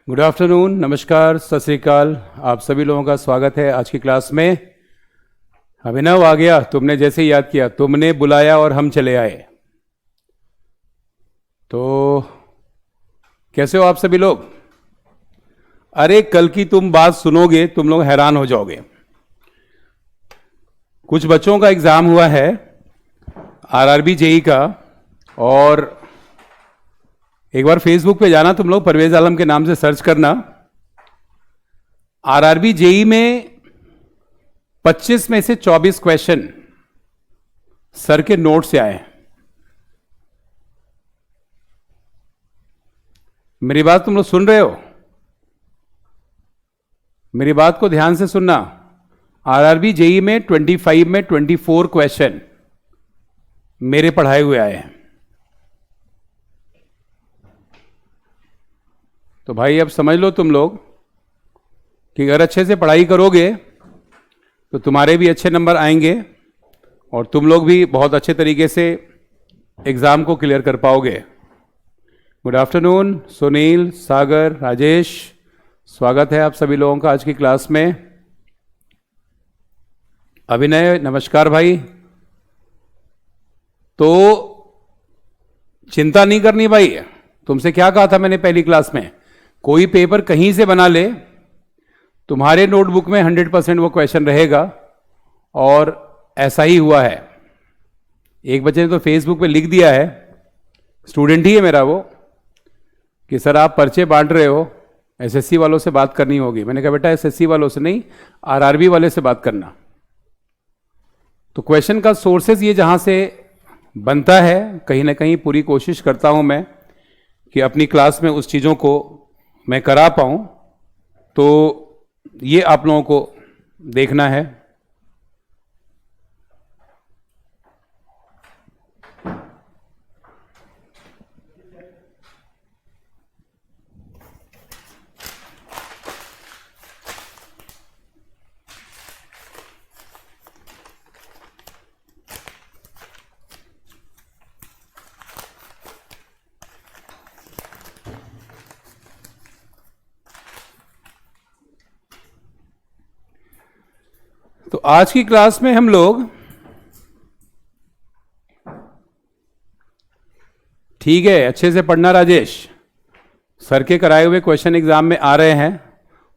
Good afternoon, नमस्कार, सत श्री अकाल। आप सभी लोगों का स्वागत है आज की क्लास में। अभिनव आ गया, तुमने जैसे ही याद किया, तुमने बुलाया और हम चले आए। तो कैसे हो आप सभी लोग? अरे कल की तुम बात सुनोगे, तुम लोग हैरान हो जाओगे। कुछ बच्चों का एग्जाम हुआ है आरआरबी जेई का, और एक बार फेसबुक पे जाना तुम लोग, परवेज आलम के नाम से सर्च करना। आरआरबी जेई में 25 में से 24 क्वेश्चन सर के नोट से आए हैं। मेरी बात तुम लोग सुन रहे हो? मेरी बात को ध्यान से सुनना। आरआरबी जेई में 25 में 24 क्वेश्चन मेरे पढ़ाए हुए आए हैं। तो भाई अब समझ लो तुम लोग कि अगर अच्छे से पढ़ाई करोगे तो तुम्हारे भी अच्छे नंबर आएंगे और तुम लोग भी बहुत अच्छे तरीके से एग्ज़ाम को क्लियर कर पाओगे। गुड आफ्टरनून सुनील, सागर, राजेश, स्वागत है आप सभी लोगों का आज की क्लास में। अभिनय, नमस्कार भाई। तो चिंता नहीं करनी भाई। तुमसे क्या कहा था मैंने पहली क्लास में? कोई पेपर कहीं से बना ले, तुम्हारे नोटबुक में 100% वो क्वेश्चन रहेगा, और ऐसा ही हुआ है। एक बच्चे ने तो फेसबुक पे लिख दिया है, स्टूडेंट ही है मेरा वो, कि सर आप पर्चे बांट रहे हो, एसएससी वालों से बात करनी होगी। मैंने कहा बेटा एसएससी वालों से नहीं, आरआरबी वाले से बात करना। तो क्वेश्चन का सोर्सेज ये जहां से बनता है, कहीं ना कहीं पूरी कोशिश करता हूं मैं कि अपनी क्लास में उस चीज़ों को मैं करा पाऊं। तो ये आप लोगों को देखना है। तो आज की क्लास में हम लोग, ठीक है अच्छे से पढ़ना राजेश, सर के कराए हुए क्वेश्चन एग्जाम में आ रहे हैं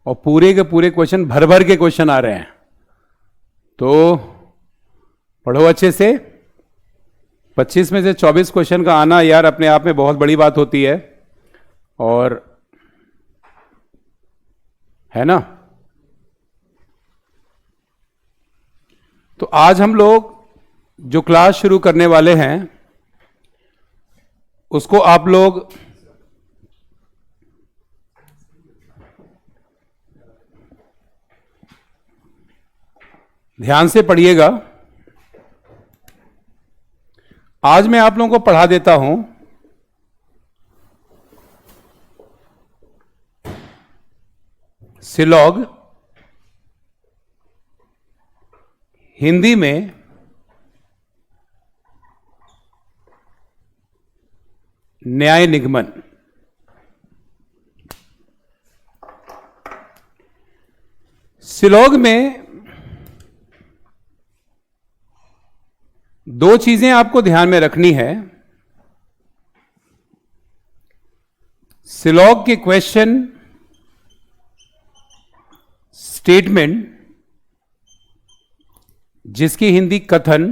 और पूरे के पूरे क्वेश्चन भर भर के क्वेश्चन आ रहे हैं। तो पढ़ो अच्छे से। 25 में से 24 क्वेश्चन का आना यार अपने आप में बहुत बड़ी बात होती है, और है ना। तो आज हम लोग जो क्लास शुरू करने वाले हैं उसको आप लोग ध्यान से पढ़िएगा। आज मैं आप लोगों को पढ़ा देता हूं सिलॉग हिंदी में न्याय निगमन। सिलॉग में दो चीजें आपको ध्यान में रखनी है। सिलॉग के क्वेश्चन, स्टेटमेंट, जिसकी हिंदी कथन,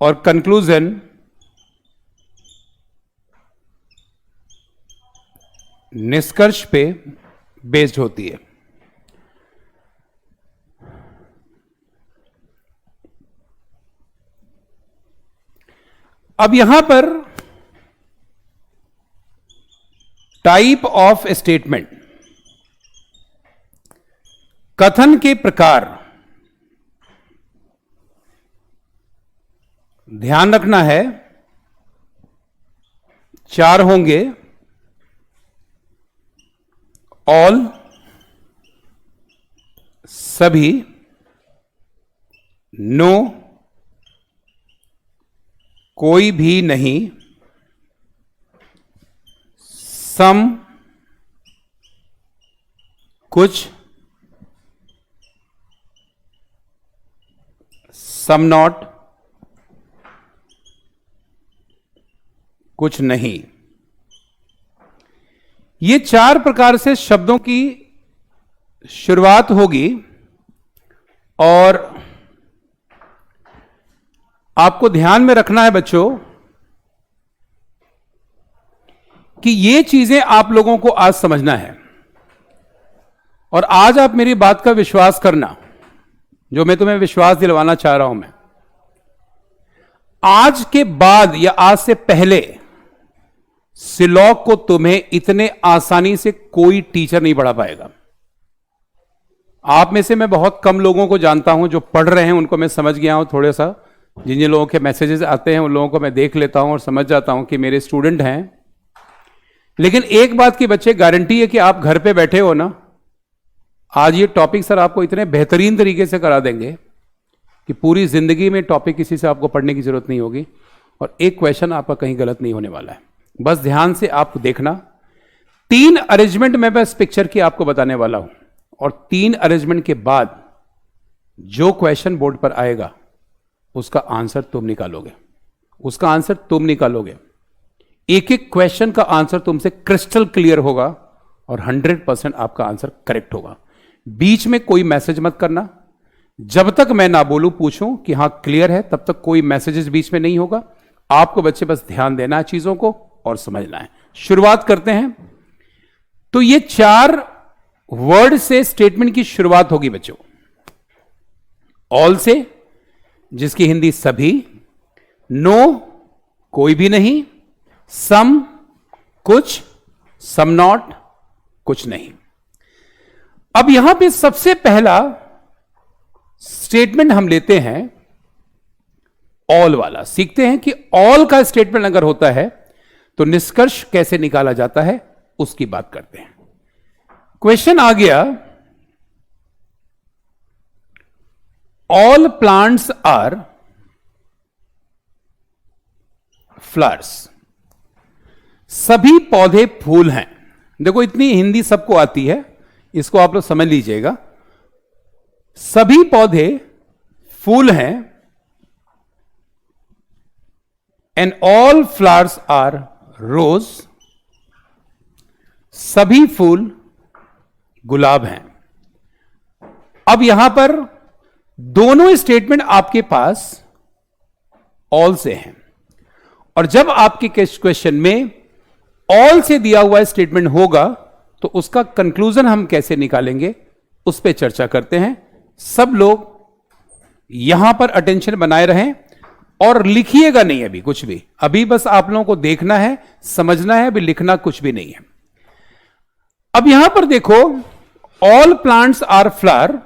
और कंक्लूजन निष्कर्ष पे बेस्ड होती है। अब यहां पर टाइप ऑफ स्टेटमेंट, कथन के प्रकार ध्यान रखना है। 4 होंगे। ऑल, सभी, नो, कोई भी नहीं, सम, कुछ, सम नॉट, कुछ नहीं। ये 4 प्रकार से शब्दों की शुरुआत होगी और आपको ध्यान में रखना है बच्चों कि ये चीजें आप लोगों को आज समझना है। और आज आप मेरी बात का विश्वास करना, जो मैं तुम्हें विश्वास दिलवाना चाह रहा हूं। मैं आज के बाद या आज से पहले सिलॉक को तुम्हें इतने आसानी से कोई टीचर नहीं पढ़ा पाएगा। आप में से मैं बहुत कम लोगों को जानता हूं जो पढ़ रहे हैं, उनको मैं समझ गया हूं थोड़ा सा। जिन जिन लोगों के मैसेजेस आते हैं उन लोगों को मैं देख लेता हूं और समझ जाता हूं कि मेरे स्टूडेंट हैं। लेकिन एक बात की बच्चे गारंटी है कि आप घर पे बैठे हो ना, आज ये टॉपिक सर आपको इतने बेहतरीन तरीके से करा देंगे कि पूरी जिंदगी में टॉपिक किसी से आपको पढ़ने की जरूरत नहीं होगी और एक क्वेश्चन आपका कहीं गलत नहीं होने वाला है। बस ध्यान से आप देखना। 3 अरेंजमेंट में बस पिक्चर की आपको बताने वाला हूं और 3 अरेंजमेंट के बाद जो क्वेश्चन बोर्ड पर आएगा उसका आंसर तुम निकालोगे। उसका आंसर तुम निकालोगे। एक एक क्वेश्चन का आंसर तुमसे क्रिस्टल क्लियर होगा और 100% आपका आंसर करेक्ट होगा। बीच में कोई मैसेज मत करना। जब तक मैं ना बोलूं पूछूं कि हां क्लियर है, तब तक कोई मैसेजेस बीच में नहीं होगा। आपको बच्चे बस ध्यान देना है चीजों को और समझना है। शुरुआत करते हैं। तो ये 4 वर्ड से स्टेटमेंट की शुरुआत होगी बच्चों। ऑल से, जिसकी हिंदी सभी, नो कोई भी नहीं, सम कुछ, सम नॉट कुछ नहीं। अब यहां पे सबसे पहला स्टेटमेंट हम लेते हैं ऑल वाला। सीखते हैं कि ऑल का स्टेटमेंट अगर होता है तो निष्कर्ष कैसे निकाला जाता है, उसकी बात करते हैं। क्वेश्चन आ गया, ऑल प्लांट्स आर फ्लावर्स। सभी पौधे फूल हैं। देखो इतनी हिंदी सबको आती है, इसको आप लोग समझ लीजिएगा। सभी पौधे फूल हैं एंड ऑल फ्लावर्स आर रोज। सभी फूल गुलाब हैं। अब यहां पर दोनों स्टेटमेंट आपके पास ऑल से हैं और जब आपके क्वेश्चन में ऑल से दिया हुआ स्टेटमेंट होगा तो उसका कंक्लूजन हम कैसे निकालेंगे उस पर चर्चा करते हैं। सब लोग यहां पर अटेंशन बनाए रहें और लिखिएगा नहीं अभी कुछ भी। अभी बस आप लोगों को देखना है, समझना है, अभी लिखना कुछ भी नहीं है। अब यहां पर देखो, ऑल प्लांट्स आर फ्लावर,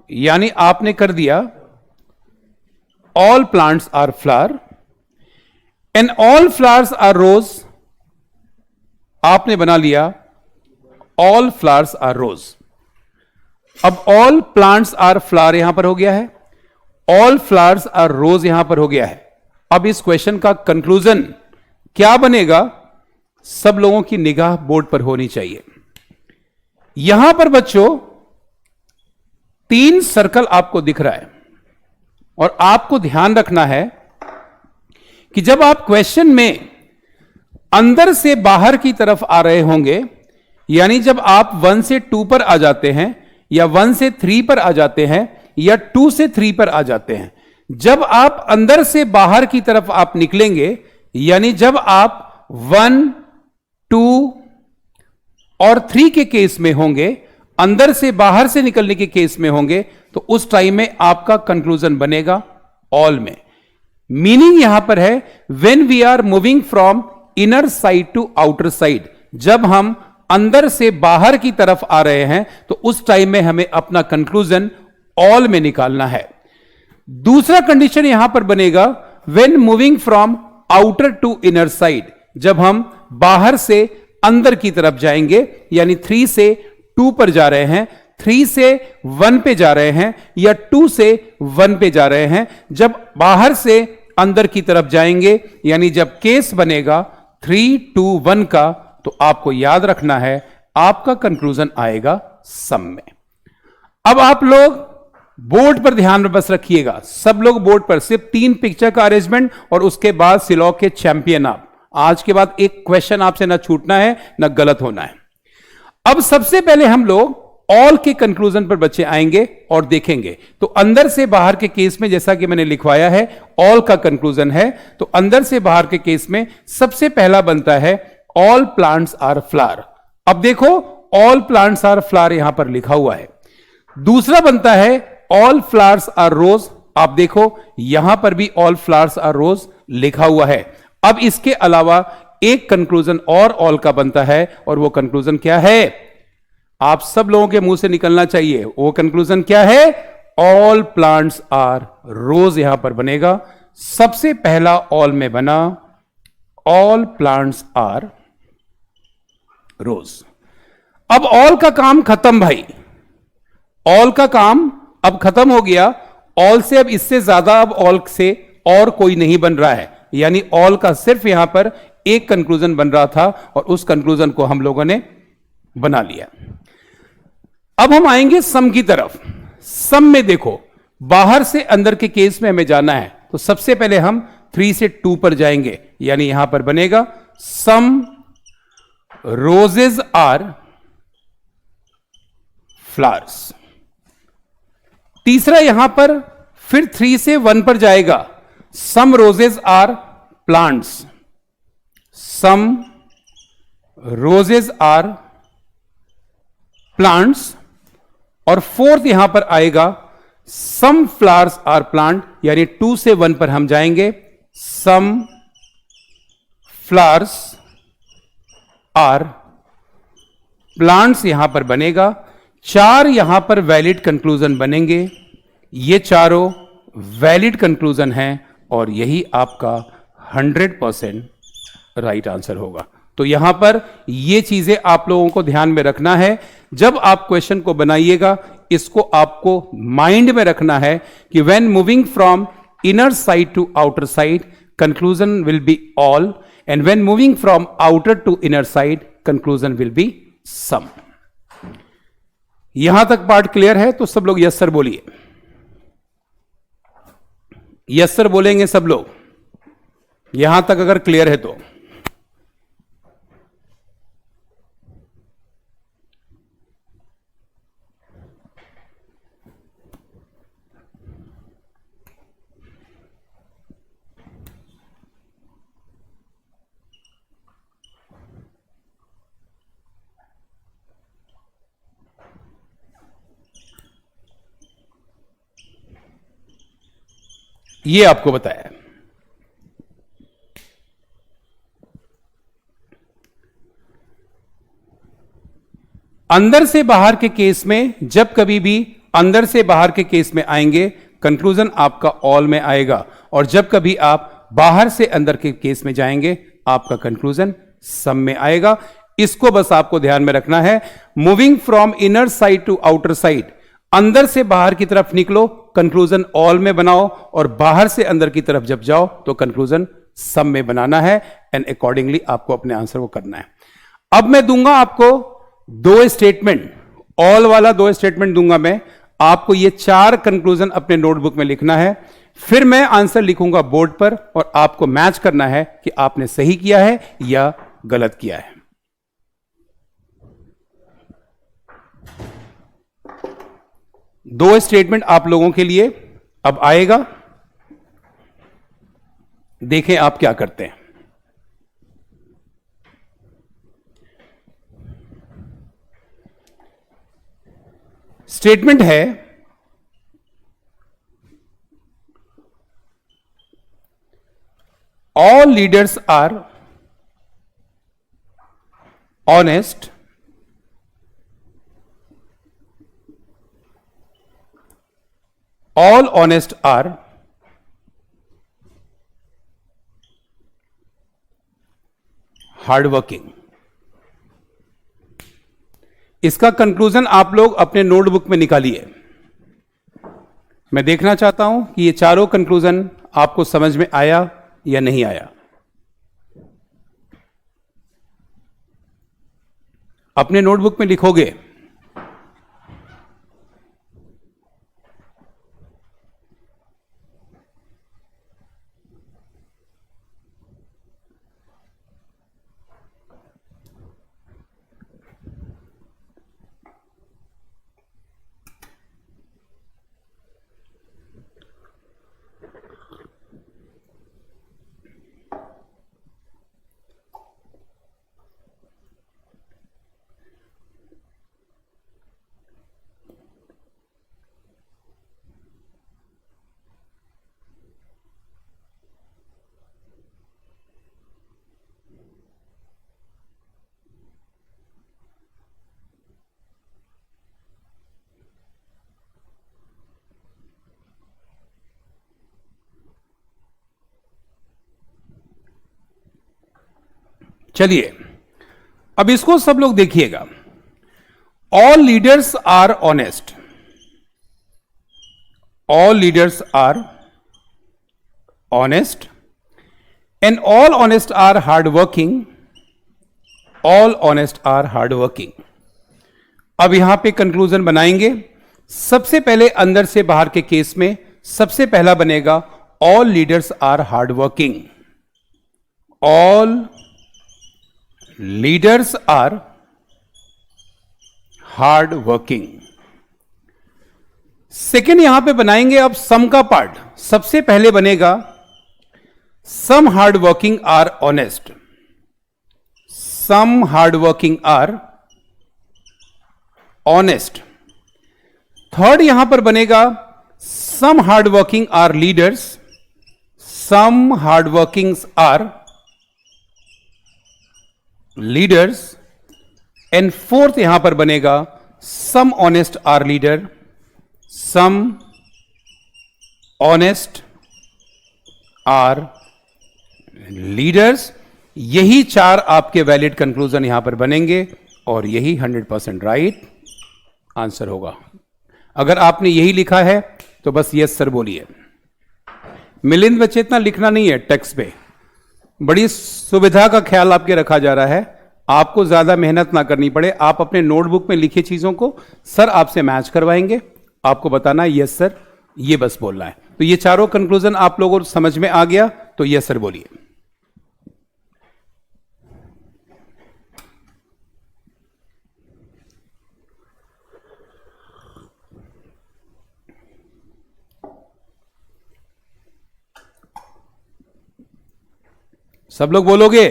यानी आपने कर दिया all plants are flower and all flowers are rose. आपने बना लिया ऑल फ्लावर्स आर रोज। अब ऑल प्लांट्स आर फ्लावर यहां पर हो गया है, ऑल फ्लावर्स आर रोज यहां पर हो गया है। अब इस क्वेश्चन का कंक्लूजन क्या बनेगा, सब लोगों की निगाह बोर्ड पर होनी चाहिए। यहां पर बच्चों 3 सर्कल आपको दिख रहा है और आपको ध्यान रखना है कि जब आप क्वेश्चन में अंदर से बाहर की तरफ आ रहे होंगे, यानी जब आप 1 से 2 पर आ जाते हैं या 1 से 3 पर आ जाते हैं या 2 से 3 पर आ जाते हैं, जब आप अंदर से बाहर की तरफ आप निकलेंगे, यानी जब आप 1, 2 और 3 के केस में होंगे, अंदर से बाहर से निकलने के केस में होंगे, तो उस टाइम में आपका कंक्लूजन बनेगा ऑल में। मीनिंग यहां पर है when we are moving from inner side to outer side, जब हम अंदर से बाहर की तरफ आ रहे हैं तो उस टाइम में हमें अपना कंक्लूजन ऑल में निकालना है। दूसरा कंडीशन यहां पर बनेगा when moving from outer to inner side, जब हम बाहर से अंदर की तरफ जाएंगे, यानी 3 से 2 पर जा रहे हैं, 3 से 1 पे जा रहे हैं या 2 से 1 पे जा रहे हैं, जब बाहर से अंदर की तरफ जाएंगे, यानी जब केस बनेगा 3, 2, 1 का, तो आपको याद रखना है आपका कंक्लूजन आएगा सम में। अब आप लोग बोर्ड पर ध्यान में बस रखिएगा, सब लोग बोर्ड पर, सिर्फ 3 पिक्चर का अरेंजमेंट और उसके बाद सिलॉग के चैंपियन आप। आज के बाद एक क्वेश्चन आपसे ना छूटना है ना गलत होना है। अब सबसे पहले हम लोग ऑल के कंक्लूजन पर बच्चे आएंगे और देखेंगे। तो अंदर से बाहर के केस में जैसा कि मैंने लिखवाया है ऑल का कंक्लूजन है, तो अंदर से बाहर के केस में सबसे पहला बनता है ऑल प्लांट्स आर फ्लावर। अब देखो ऑल प्लांट्स आर फ्लावर यहां पर लिखा हुआ है। दूसरा बनता है ऑल फ्लावर्स आर रोज। आप देखो यहां पर भी ऑल फ्लावर्स आर रोज लिखा हुआ है। अब इसके अलावा एक कंक्लूजन और ऑल का बनता है, और वो कंक्लूजन क्या है? आप सब लोगों के मुंह से निकलना चाहिए। वो कंक्लूजन क्या है? ऑल प्लांट्स आर रोज यहां पर बनेगा। सबसे पहला ऑल में बना ऑल प्लांट्स आर रोज। अब ऑल का काम खत्म भाई, ऑल का काम अब खत्म हो गया। ऑल से अब इससे ज्यादा अब ऑल से और कोई नहीं बन रहा है, यानी ऑल का सिर्फ यहां पर एक कंक्लूजन बन रहा था और उस कंक्लूजन को हम लोगों ने बना लिया। अब हम आएंगे सम की तरफ। सम में देखो बाहर से अंदर के केस में हमें जाना है, तो सबसे पहले हम 3 से 2 पर जाएंगे, यानी यहां पर बनेगा सम रोजेज आर फ्लावर्स। तीसरा यहां पर फिर 3 से 1 पर जाएगा, some roses are plants. Some roses are plants. और 4th यहां पर आएगा सम फ्लावर्स आर प्लांट, यानी 2 से 1 पर हम जाएंगे, सम फ्लावर्स आर प्लांट्स यहां पर बनेगा। 4 यहां पर वैलिड कंक्लूजन बनेंगे। ये चारों वैलिड कंक्लूजन हैं और यही आपका 100% राइट आंसर होगा। तो यहां पर ये चीजें आप लोगों को ध्यान में रखना है। जब आप क्वेश्चन को बनाइएगा, इसको आपको माइंड में रखना है कि when moving from inner side to outer side conclusion will be all, and when moving from outer to inner side conclusion will be some. यहां तक पार्ट क्लियर है? तो सब लोग यस सर बोलिए। यस सर बोलेंगे सब लोग, यहां तक अगर क्लियर है तो। ये आपको बताया। अंदर से बाहर के केस में जब कभी भी अंदर से बाहर के केस में आएंगे, कंक्लूजन आपका ऑल में आएगा, और जब कभी आप बाहर से अंदर के केस में जाएंगे आपका कंक्लूजन सम में आएगा। इसको बस आपको ध्यान में रखना है। Moving from inner side to outer side, अंदर से बाहर की तरफ निकलो, कंक्लूजन ऑल में बनाओ, और बाहर से अंदर की तरफ जब जाओ तो कंक्लूजन सम में बनाना है, एंड अकॉर्डिंगली आपको अपने आंसर को करना है। अब मैं दूंगा आपको 2 स्टेटमेंट, ऑल वाला 2 स्टेटमेंट दूंगा मैं आपको। ये 4 कंक्लूजन अपने नोटबुक में लिखना है, फिर मैं आंसर लिखूंगा बोर्ड पर और आपको मैच करना है कि आपने सही किया है या गलत किया है। दो स्टेटमेंट आप लोगों के लिए अब आएगा, देखें आप क्या करते हैं। स्टेटमेंट है all leaders are honest, all honest are hardworking। इसका कंक्लूजन आप लोग अपने नोटबुक में निकालिए। मैं देखना चाहता हूं कि ये चारों कंक्लूजन आपको समझ में आया या नहीं आया। अपने नोटबुक में लिखोगे। चलिए अब इसको सब लोग देखिएगा। All leaders are honest, all leaders are honest and all honest are hard working, all honest are hard working. अब यहां पे कंक्लूजन बनाएंगे। सबसे पहले अंदर से बाहर के केस में सबसे पहला बनेगा all leaders are hard working, all leaders are hard working. Second यहां पे बनाएंगे अब सम का पार्ट। सबसे पहले बनेगा some hard working are honest, some hard working are honest. Third यहां पर बनेगा some hard working are leaders, some hard workings are leaders. And fourth यहां पर बनेगा some honest are leader, some honest are leaders. यही चार आपके valid conclusion यहां पर बनेंगे और यही 100% राइट आंसर होगा। अगर आपने यही लिखा है तो बस यस सर बोलिए। मिलिंद बच्चे इतना लिखना नहीं है टेक्स्ट पे, बड़ी सुविधा का ख्याल आपके रखा जा रहा है, आपको ज्यादा मेहनत ना करनी पड़े। आप अपने नोटबुक में लिखी चीजों को सर आपसे मैच करवाएंगे, आपको बताना है यस सर, ये बस बोलना है। तो ये चारों कंक्लूजन आप लोगों को समझ में आ गया तो यस सर बोलिए। सब लोग बोलोगे?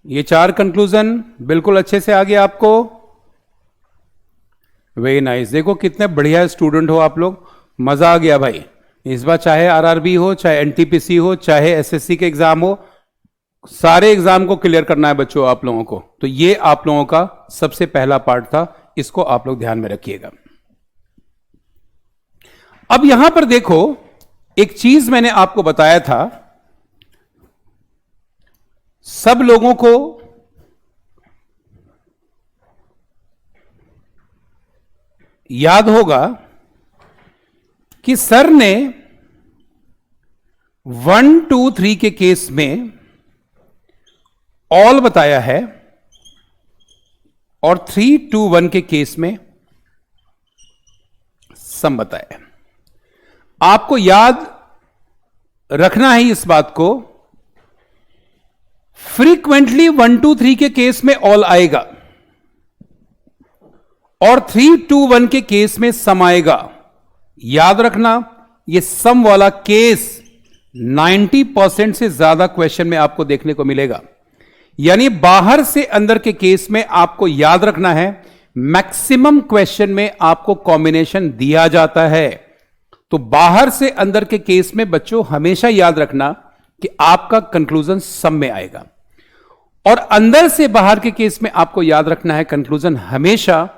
ये चार कंक्लूजन बिल्कुल अच्छे से आ गया आपको। Very nice. देखो कितने बढ़िया स्टूडेंट हो आप लोग, मजा आ गया भाई। इस बार चाहे आरआरबी हो, चाहे एनटीपीसी हो, चाहे एसएससी के एग्जाम हो, सारे एग्जाम को क्लियर करना है बच्चों आप लोगों को। तो ये आप लोगों का सबसे पहला पार्ट था, इसको आप लोग ध्यान में रखिएगा। अब यहां पर देखो, एक चीज मैंने आपको बताया था, सब लोगों को याद होगा कि सर ने 1 2 3 के केस में ऑल बताया है और 3 2 1 के केस में सम बताया है। आपको याद रखना है इस बात को, फ्रीक्वेंटली 1 2 3 के केस में ऑल आएगा और 3 2 1 के केस में सम आएगा। याद रखना, यह सम वाला केस 90% से ज्यादा क्वेश्चन में आपको देखने को मिलेगा। यानी बाहर से अंदर के केस में आपको याद रखना है, मैक्सिमम क्वेश्चन में आपको कॉम्बिनेशन दिया जाता है। तो बाहर से अंदर के केस में बच्चों हमेशा याद रखना कि आपका कंक्लूजन सम में आएगा, और अंदर से बाहर के केस में आपको याद रखना है कंक्लूजन हमेशा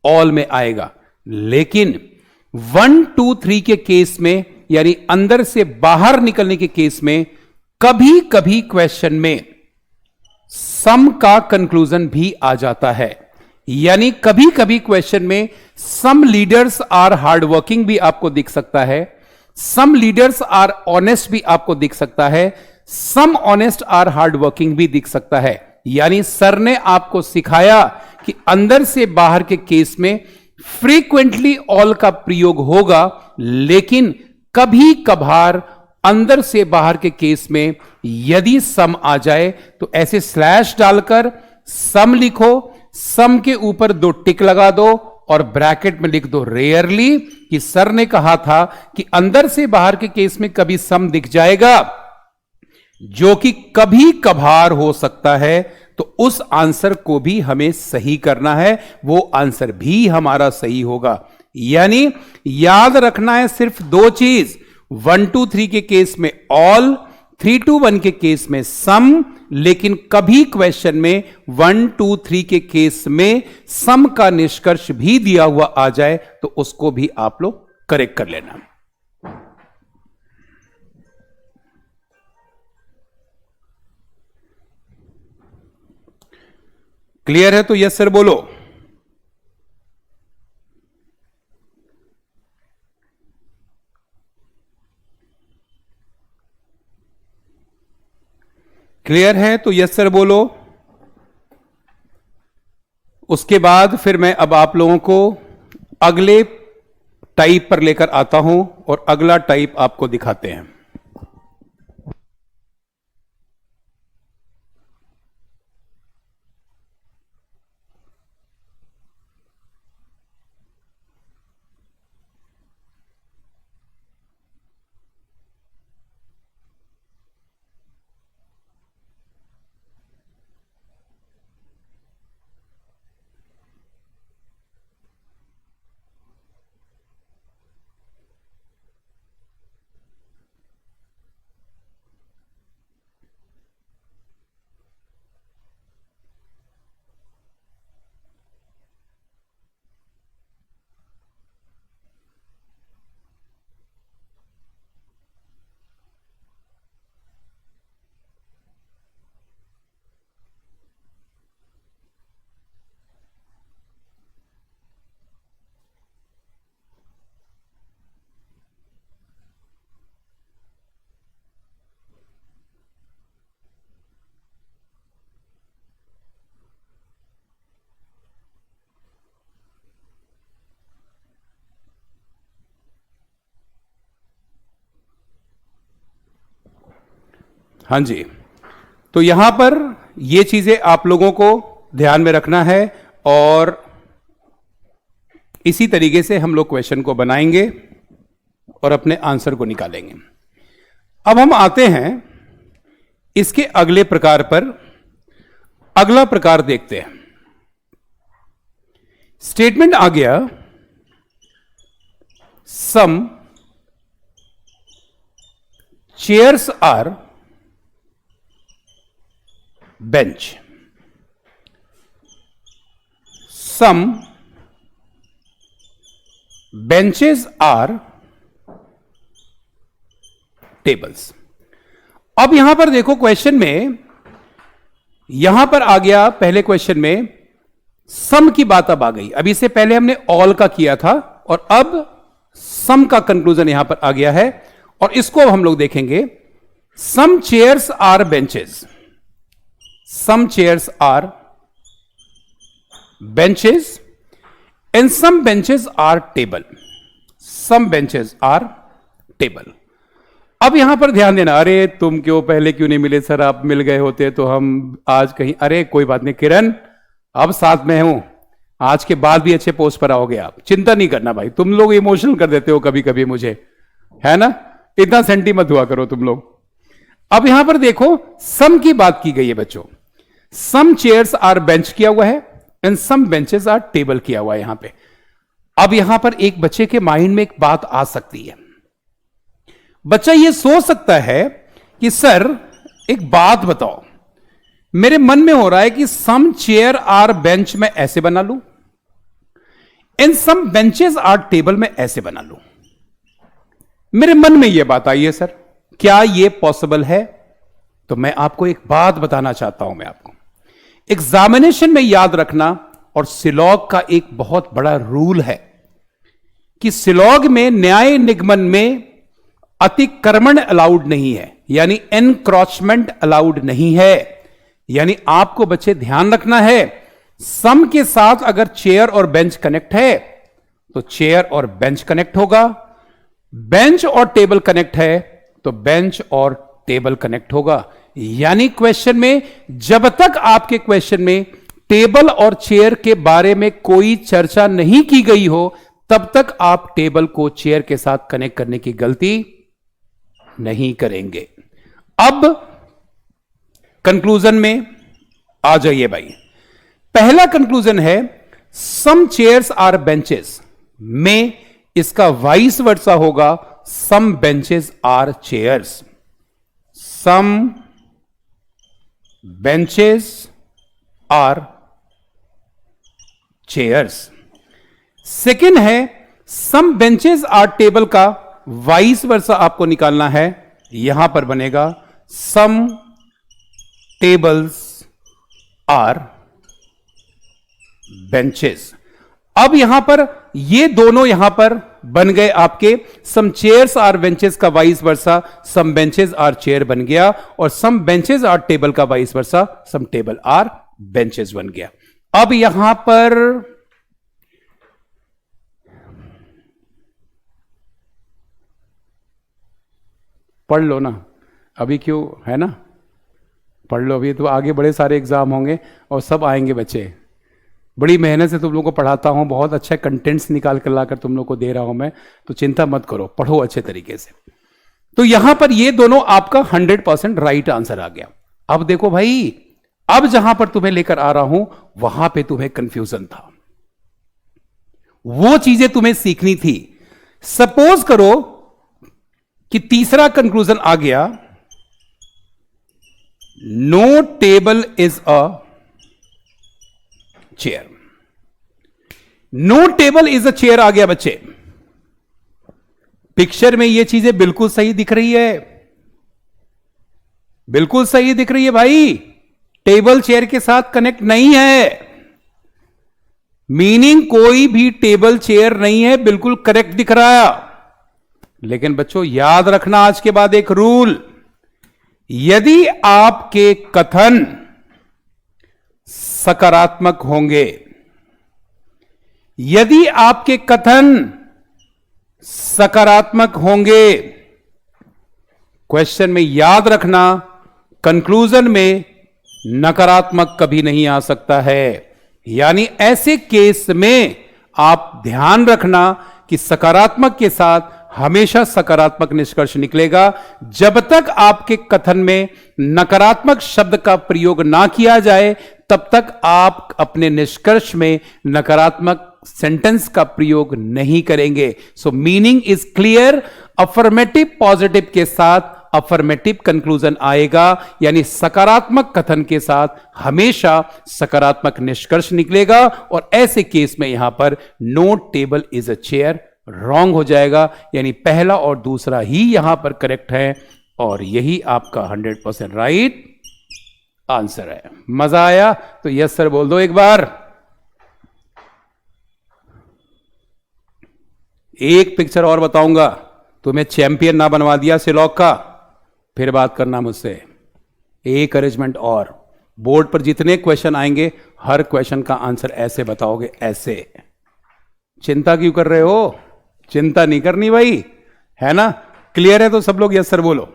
ऑल में आएगा। लेकिन 1 2 3 के केस में, यानी अंदर से बाहर निकलने के केस में, कभी कभी क्वेश्चन में सम का कंक्लूजन भी आ जाता है। यानी कभी कभी क्वेश्चन में सम लीडर्स आर हार्ड वर्किंग भी आपको दिख सकता है, सम लीडर्स आर ऑनेस्ट भी आपको दिख सकता है, सम ऑनेस्ट आर हार्ड वर्किंग भी दिख सकता है। यानी सर ने आपको सिखाया कि अंदर से बाहर के केस में फ्रीक्वेंटली ऑल का प्रयोग होगा, लेकिन कभी कभार अंदर से बाहर के केस में यदि सम आ जाए तो ऐसे स्लैश डालकर सम लिखो, सम के ऊपर 2 टिक लगा दो और ब्रैकेट में लिख दो रेयरली, कि सर ने कहा था कि अंदर से बाहर के केस में कभी सम दिख जाएगा, जो कि कभी कभार हो सकता है, तो उस आंसर को भी हमें सही करना है, वो आंसर भी हमारा सही होगा। यानी याद रखना है सिर्फ 2 चीज, 1 2 3 के केस में ऑल, 3 2 1 के केस में सम, लेकिन कभी क्वेश्चन में 1 2 3 के केस में सम का निष्कर्ष भी दिया हुआ आ जाए तो उसको भी आप लोग करेक्ट कर लेना। क्लियर है तो यस सर बोलो। क्लियर है तो यस सर बोलो। उसके बाद फिर मैं अब आप लोगों को अगले टाइप पर लेकर आता हूं और अगला टाइप आपको दिखाते हैं। हाँ जी, तो यहां पर ये चीजें आप लोगों को ध्यान में रखना है और इसी तरीके से हम लोग क्वेश्चन को बनाएंगे और अपने आंसर को निकालेंगे। अब हम आते हैं इसके अगले प्रकार पर। अगला प्रकार देखते हैं। स्टेटमेंट आ गया some chairs are bench, some benches are tables। अब यहां पर देखो क्वेश्चन में, यहां पर आ गया पहले क्वेश्चन में सम की बात अब आ गई। अभी से पहले हमने ऑल का किया था और अब सम का कंक्लूजन यहां पर आ गया है और इसको हम लोग देखेंगे। Some chairs are benches, some chairs are benches and some benches are table, some benches are table। अब यहां पर ध्यान देना, अरे तुम क्यों पहले क्यों नहीं मिले सर, आप मिल गए होते तो हम आज कहीं, अरे कोई बात नहीं किरण, अब साथ में हूं, आज के बाद भी अच्छे पोस्ट पर आओगे आप, चिंता नहीं करना भाई। तुम लोग इमोशनल कर देते हो कभी कभी मुझे, है ना, इतना सेंटी मत हुआ करो तुम लोग। अब यहां पर देखो सम की बात की गई है बच्चों। सम चेयर्स आर बेंच किया हुआ है and some benches are table किया हुआ है यहां पे। अब यहां पर एक बच्चे के माइंड में एक बात आ सकती है। बच्चा ये सोच सकता है कि सर एक बात बताओ, मेरे मन में हो रहा है कि सम चेयर आर बेंच में ऐसे बना लूं and some benches are table में ऐसे बना लूं। मेरे मन में यह बात आई है सर, क्या यह पॉसिबल है? तो मैं आपको एक बात बताना चाहता हूं। मैं आपको एग्जामिनेशन में याद रखना, और सिलॉग का एक बहुत बड़ा रूल है कि सिलॉग में न्याय निगमन में अतिक्रमण अलाउड नहीं है, यानी एनक्रोचमेंट अलाउड नहीं है। यानी आपको बच्चे ध्यान रखना है, सम के साथ अगर चेयर और बेंच कनेक्ट है तो चेयर और बेंच कनेक्ट होगा, बेंच और टेबल कनेक्ट है तो बेंच और टेबल कनेक्ट होगा। यानी क्वेश्चन में जब तक आपके क्वेश्चन में टेबल और चेयर के बारे में कोई चर्चा नहीं की गई हो, तब तक आप टेबल को चेयर के साथ कनेक्ट करने की गलती नहीं करेंगे। अब कंक्लूजन में आ जाइए भाई। पहला कंक्लूजन है सम चेयर्स आर बेंचेस, में इसका वाइस वर्सा होगा some benches are chairs. Some benches are chairs. Second है सम बेंचेस आर टेबल, का वाइस वर्सा आपको निकालना है, यहां पर बनेगा सम टेबल्स आर बेंचेस। अब यहां पर ये दोनों यहां पर बन गए आपके, सम चेयर्स आर बेंचेस का vice versa some benches are chair बन गया, और सम बेंचेस आर टेबल का vice versa some table are benches बन गया। अब यहां पर पढ़ लो ना, अभी क्यों है ना, पढ़ लो, अभी तो आगे बड़े सारे एग्जाम होंगे और सब आएंगे बच्चे। बड़ी मेहनत से तुम लोगों को पढ़ाता हूं, बहुत अच्छे कंटेंट्स निकाल कर लाकर तुम लोग को दे रहा हूं मैं, तो चिंता मत करो, पढ़ो अच्छे तरीके से। तो यहां पर ये दोनों आपका 100% राइट आंसर आ गया। अब देखो भाई, अब जहां पर तुम्हें लेकर आ रहा हूं वहां पे तुम्हें कंफ्यूजन था, वो चीजें तुम्हें सीखनी थी। सपोज करो कि तीसरा कंक्लूजन आ गया, no table is a chair. No table is a chair आ गया बच्चे। पिक्चर में ये चीजें बिल्कुल सही दिख रही है, बिल्कुल सही दिख रही है भाई, टेबल चेयर के साथ कनेक्ट नहीं है, मीनिंग कोई भी टेबल चेयर नहीं है, बिल्कुल करेक्ट दिख रहा है। लेकिन बच्चों याद रखना आज के बाद एक रूल, यदि आपके कथन सकारात्मक होंगे, यदि आपके कथन सकारात्मक होंगे, क्वेश्चन में याद रखना कंक्लूजन में नकारात्मक कभी नहीं आ सकता है। यानी ऐसे केस में आप ध्यान रखना कि सकारात्मक के साथ हमेशा सकारात्मक निष्कर्ष निकलेगा। जब तक आपके कथन में नकारात्मक शब्द का प्रयोग ना किया जाए, तब तक आप अपने निष्कर्ष में नकारात्मक सेंटेंस का प्रयोग नहीं करेंगे। सो meaning is clear, affirmative positive के साथ अफर्मेटिव कंक्लूजन आएगा, यानी सकारात्मक कथन के साथ हमेशा सकारात्मक निष्कर्ष निकलेगा। और ऐसे केस में यहां पर no table is a chair wrong हो जाएगा, यानी पहला और दूसरा ही यहां पर करेक्ट है, और यही आपका 100% राइट आंसर है। मजा आया तो यस सर बोल दो एक बार। एक पिक्चर और बताऊंगा, तुम्हें चैंपियन ना बनवा दिया सिलॉक का, फिर बात करना मुझसे। एक अरेंजमेंट और, बोर्ड पर जितने क्वेश्चन आएंगे हर क्वेश्चन का आंसर ऐसे बताओगे, ऐसे। चिंता क्यों कर रहे हो, चिंता नहीं करनी भाई, है ना। क्लियर है तो सब लोग यस सर बोलो।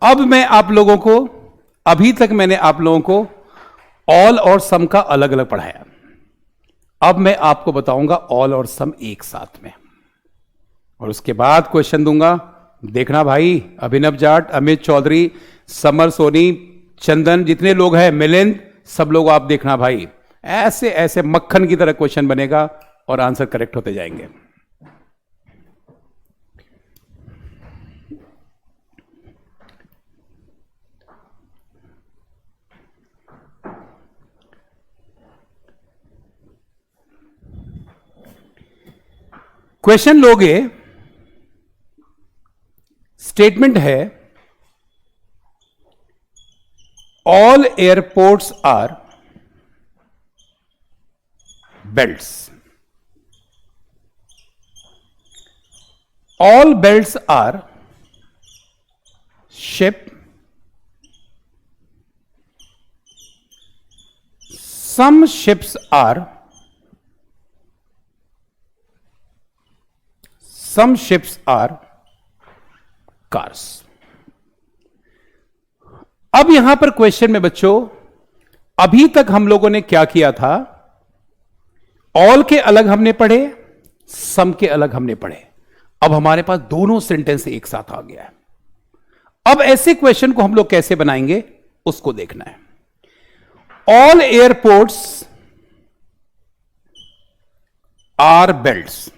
अब मैं आप लोगों को, अभी तक मैंने आप लोगों को ऑल और सम का अलग अलग पढ़ाया, अब मैं आपको बताऊंगा ऑल और सम एक साथ में, और उसके बाद क्वेश्चन दूंगा। देखना भाई, अभिनव जाट, अमित चौधरी, समर सोनी, चंदन, जितने लोग हैं, मिलिंद, सब लोग आप देखना भाई, ऐसे ऐसे मक्खन की तरह क्वेश्चन बनेगा और आंसर करेक्ट होते जाएंगे। क्वेश्चन लोगे, स्टेटमेंट है all airports are belts. All belts are ship. Some ships are cars. अब यहां पर क्वेश्चन में बच्चों, अभी तक हम लोगों ने क्या किया था? ऑल के अलग हमने पढ़े, सम के अलग हमने पढ़े। अब हमारे पास दोनों सेंटेंस एक साथ आ गया है। अब ऐसे क्वेश्चन को हम लोग कैसे बनाएंगे उसको देखना है। All airports are belts.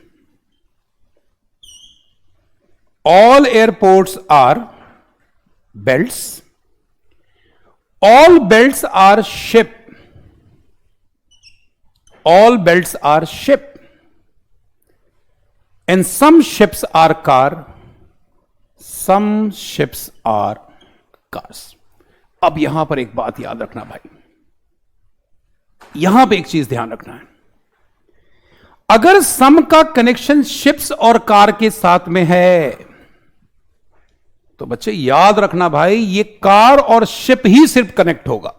All airports are belts. All belts are ship. All belts are ship, and some ships are car. Some ships are cars. अब यहां पर एक बात याद रखना भाई, यहां पे एक चीज ध्यान रखना है। अगर सम का कनेक्शन शिप्स और कार के साथ में है तो बच्चे याद रखना भाई, ये कार और शिप ही सिर्फ कनेक्ट होगा।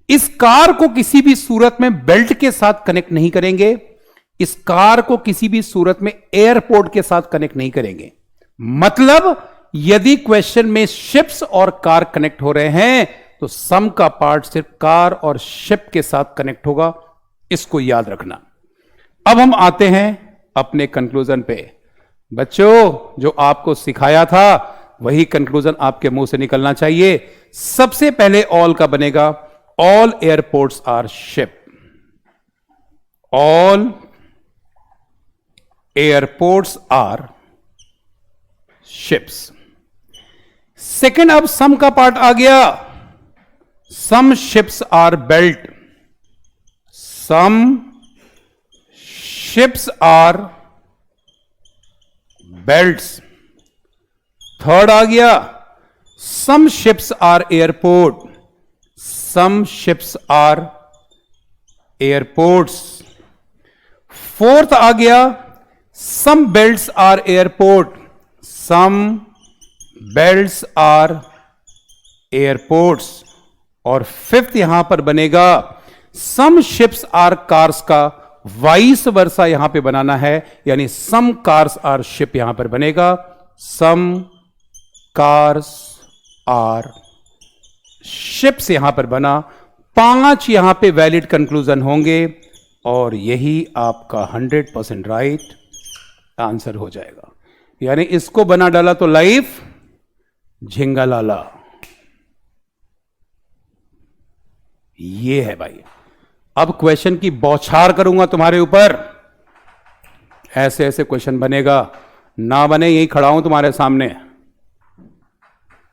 इस कार को किसी भी सूरत में बेल्ट के साथ कनेक्ट नहीं करेंगे। इस कार को किसी भी सूरत में एयरपोर्ट के साथ कनेक्ट नहीं करेंगे। मतलब यदि क्वेश्चन में शिप्स और कार कनेक्ट हो रहे हैं तो सम का पार्ट सिर्फ कार और शिप के साथ कनेक्ट होगा। इसको याद रखना। अब हम आते हैं अपने कंक्लूजन पे। बच्चों, जो आपको सिखाया था वही कंक्लूजन आपके मुंह से निकलना चाहिए। सबसे पहले ऑल का बनेगा all airports are ship. All airports are ships. Second, अब सम का पार्ट आ गया। some ships are built. some ships are belts. Third आ गया, some ships are airport. Some ships are airports. Fourth आ गया, some belts are airport. Some belts are airports. और fifth यहां पर बनेगा, some ships are cars का vice वर्सा यहां पे बनाना है, यानी some cars are ship यहां पर बनेगा। some cars are शिप्स यहां पर बना। 5 यहां पे वैलिड कंक्लूजन होंगे और यही आपका 100% राइट आंसर हो जाएगा। यानी इसको बना डाला तो लाइफ झिंगा लाला। ये है भाई। अब क्वेश्चन की बौछार करूंगा तुम्हारे ऊपर। ऐसे ऐसे क्वेश्चन बनेगा, ना बने यही खड़ा हूं तुम्हारे सामने।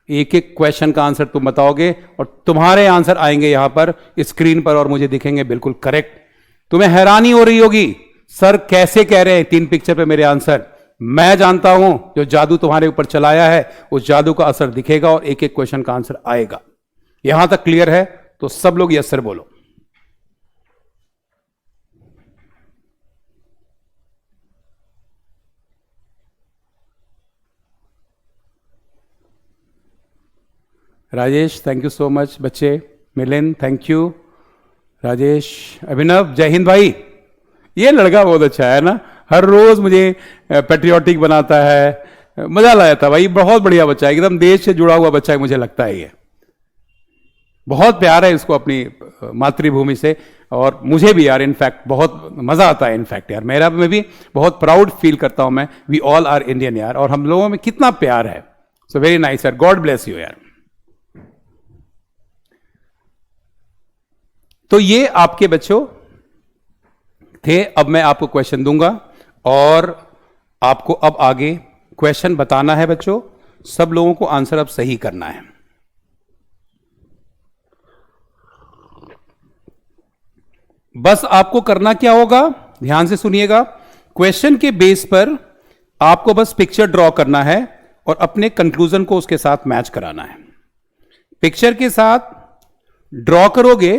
एक एक क्वेश्चन का आंसर तुम बताओगे और तुम्हारे आंसर आएंगे यहां पर स्क्रीन पर और मुझे दिखेंगे बिल्कुल करेक्ट। तुम्हें हैरानी हो रही होगी, सर कैसे कह रहे हैं 3 पिक्चर पे मेरे आंसर। मैं जानता हूं जो जादू तुम्हारे ऊपर चलाया है उस जादू का असर दिखेगा और एक एक क्वेश्चन का आंसर आएगा। यहां तक क्लियर है तो सब लोग यस सर बोलो। Rajesh thank you so much. बच्चे मिलिंद थैंक यू। राजेश, अभिनव, जय हिंद भाई। ये लड़का बहुत अच्छा है ना, हर रोज मुझे पैट्रियोटिक बनाता है, मजा लाया था भाई। बहुत बढ़िया बच्चा है, एकदम देश से जुड़ा हुआ बच्चा है मुझे लगता है। ये बहुत प्यार है इसको अपनी मातृभूमि से और मुझे भी यार इनफैक्ट बहुत मजा आता है। इनफैक्ट यार मेरा मैं भी बहुत प्राउड फील करता हूं मैं। वी ऑल आर इंडियन यार, और हम लोगों में कितना प्यार है। सो वेरी नाइस यार, गॉड ब्लेस यू यार। तो ये आपके बच्चों थे। अब मैं आपको क्वेश्चन दूंगा और आपको अब आगे क्वेश्चन बताना है बच्चों। सब लोगों को आंसर अब सही करना है। बस आपको करना क्या होगा, ध्यान से सुनिएगा। क्वेश्चन के बेस पर आपको बस पिक्चर ड्रॉ करना है और अपने कंक्लूजन को उसके साथ मैच कराना है। पिक्चर के साथ ड्रॉ करोगे,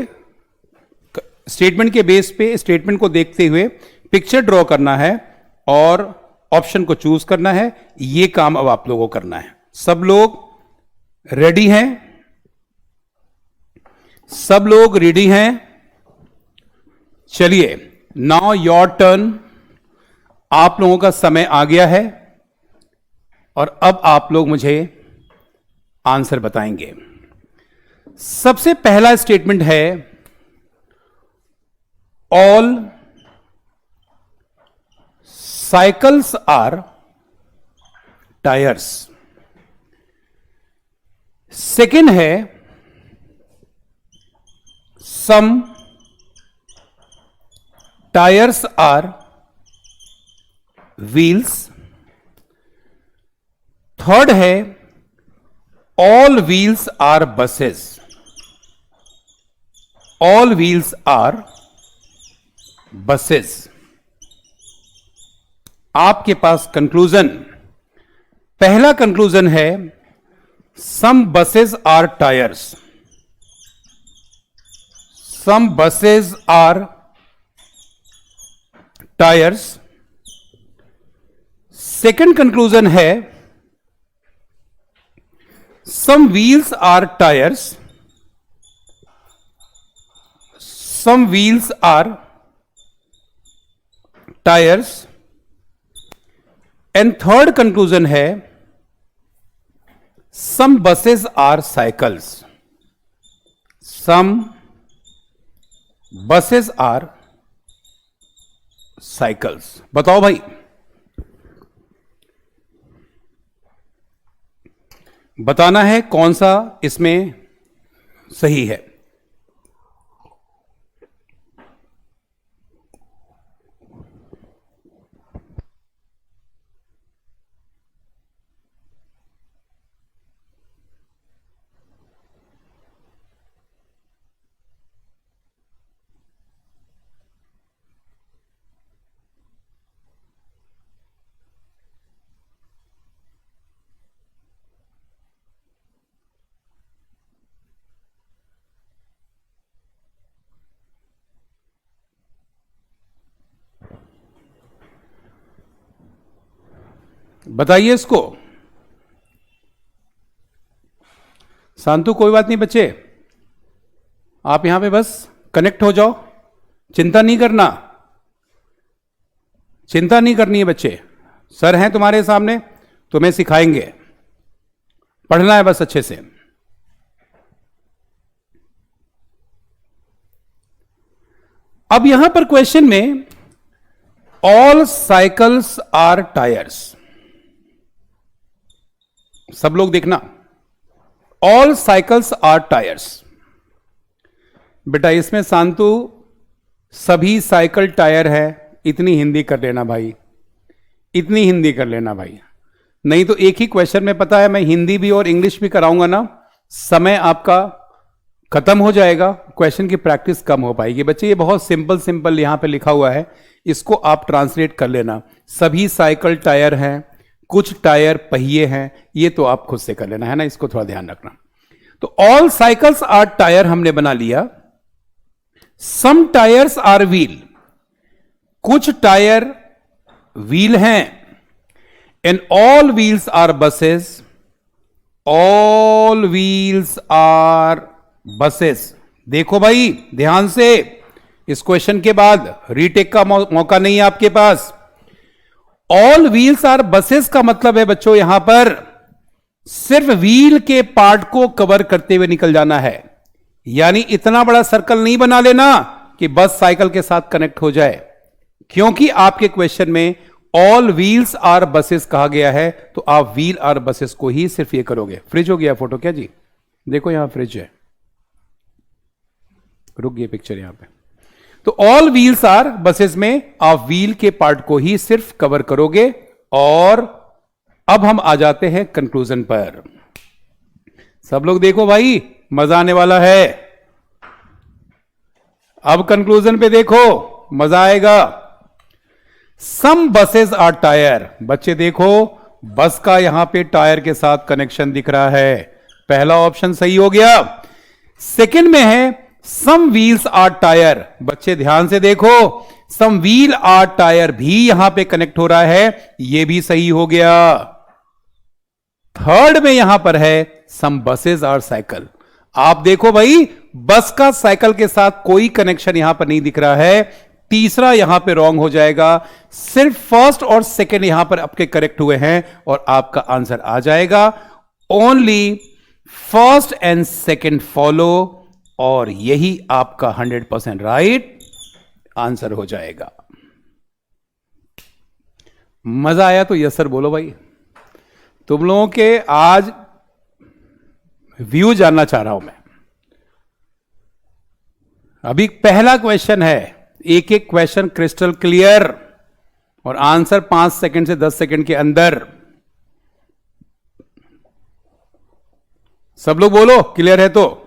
स्टेटमेंट के बेस पे स्टेटमेंट को देखते हुए पिक्चर ड्रॉ करना है और ऑप्शन को चूज करना है। यह काम अब आप लोगों को करना है। सब लोग रेडी हैं? सब लोग रेडी हैं? चलिए, नाउ योर टर्न। आप लोगों का समय आ गया है और अब आप लोग मुझे आंसर बताएंगे। सबसे पहला स्टेटमेंट है, all cycles are tyres. Second है, some tyres are wheels. Third है, all wheels are buses. All wheels are buses. आपके पास कंक्लूजन, पहला कंक्लूजन है, some buses are tyres. Some buses are tyres. Second conclusion है, some wheels are tyres. Some wheels are tyres. And third conclusion है, some buses are cycles. Some buses are cycles. बताओ भाई, बताना है कौन सा इसमें सही है। बताइए इसको। शांतु, कोई बात नहीं बच्चे, आप यहां पे बस कनेक्ट हो जाओ, चिंता नहीं करना। चिंता नहीं करनी है बच्चे, सर हैं तुम्हारे सामने, तुम्हें सिखाएंगे, पढ़ना है बस अच्छे से। अब यहां पर क्वेश्चन में ऑल साइकिल्स आर टायर्स। सब लोग देखना, ऑल साइकिल्स आर टायर्स। बेटा इसमें शांतु सभी साइकिल टायर है, इतनी हिंदी कर लेना भाई, इतनी हिंदी कर लेना भाई, नहीं तो एक ही क्वेश्चन में पता है मैं हिंदी भी और इंग्लिश भी कराऊंगा ना, समय आपका खत्म हो जाएगा, क्वेश्चन की प्रैक्टिस कम हो पाएगी। बच्चे ये बहुत सिंपल सिंपल यहां पे लिखा हुआ है, इसको आप ट्रांसलेट कर लेना। सभी साइकिल टायर हैं, कुछ टायर पहिए हैं, ये तो आप खुद से कर लेना है ना, इसको थोड़ा ध्यान रखना। तो ऑल साइकिल्स आर टायर हमने बना लिया। सम टायर्स आर व्हील, कुछ टायर व्हील हैं। And all wheels are buses. All wheels are buses. देखो भाई ध्यान से, इस क्वेश्चन के बाद रीटेक का मौका नहीं है आपके पास। ऑल व्हील्स आर बसेस का मतलब है बच्चों यहां पर सिर्फ व्हील के पार्ट को कवर करते हुए निकल जाना है, यानी इतना बड़ा सर्कल नहीं बना लेना कि बस साइकिल के साथ कनेक्ट हो जाए, क्योंकि आपके क्वेश्चन में ऑल व्हील्स आर बसेस कहा गया है, तो आप व्हील आर बसेस को ही सिर्फ ये करोगे। फ्रिज हो गया फोटो क्या जी? देखो यहां फ्रिज है, रुक गई पिक्चर यहां पे। तो ऑल व्हील्स आर बसेस में आप व्हील के पार्ट को ही सिर्फ कवर करोगे। और अब हम आ जाते हैं कंक्लूजन पर। सब लोग देखो भाई, मजा आने वाला है। अब कंक्लूजन पे देखो, मजा आएगा। सम बसेस आर टायर। बच्चे देखो, बस का यहां पे टायर के साथ कनेक्शन दिख रहा है, पहला ऑप्शन सही हो गया। सेकंड में है सम व्हील्स आर टायर। बच्चे ध्यान से देखो, सम व्हील आर टायर भी यहां पे कनेक्ट हो रहा है, यह भी सही हो गया। थर्ड में यहां पर है सम बसेस आर साइकिल। आप देखो भाई, बस का साइकिल के साथ कोई कनेक्शन यहां पर नहीं दिख रहा है, तीसरा यहां पे रॉन्ग हो जाएगा। सिर्फ फर्स्ट और सेकंड यहां पर आपके करेक्ट हुए हैं और आपका आंसर आ जाएगा। Only first and second follow, और यही आपका 100% राइट आंसर हो जाएगा। मजा आया तो यस सर बोलो भाई। तुम लोगों के आज व्यू जानना चाह रहा हूं मैं। अभी पहला क्वेश्चन है, एक एक क्वेश्चन क्रिस्टल क्लियर, और आंसर 5 सेकंड से 10 सेकंड के अंदर। सब लोग बोलो क्लियर है तो।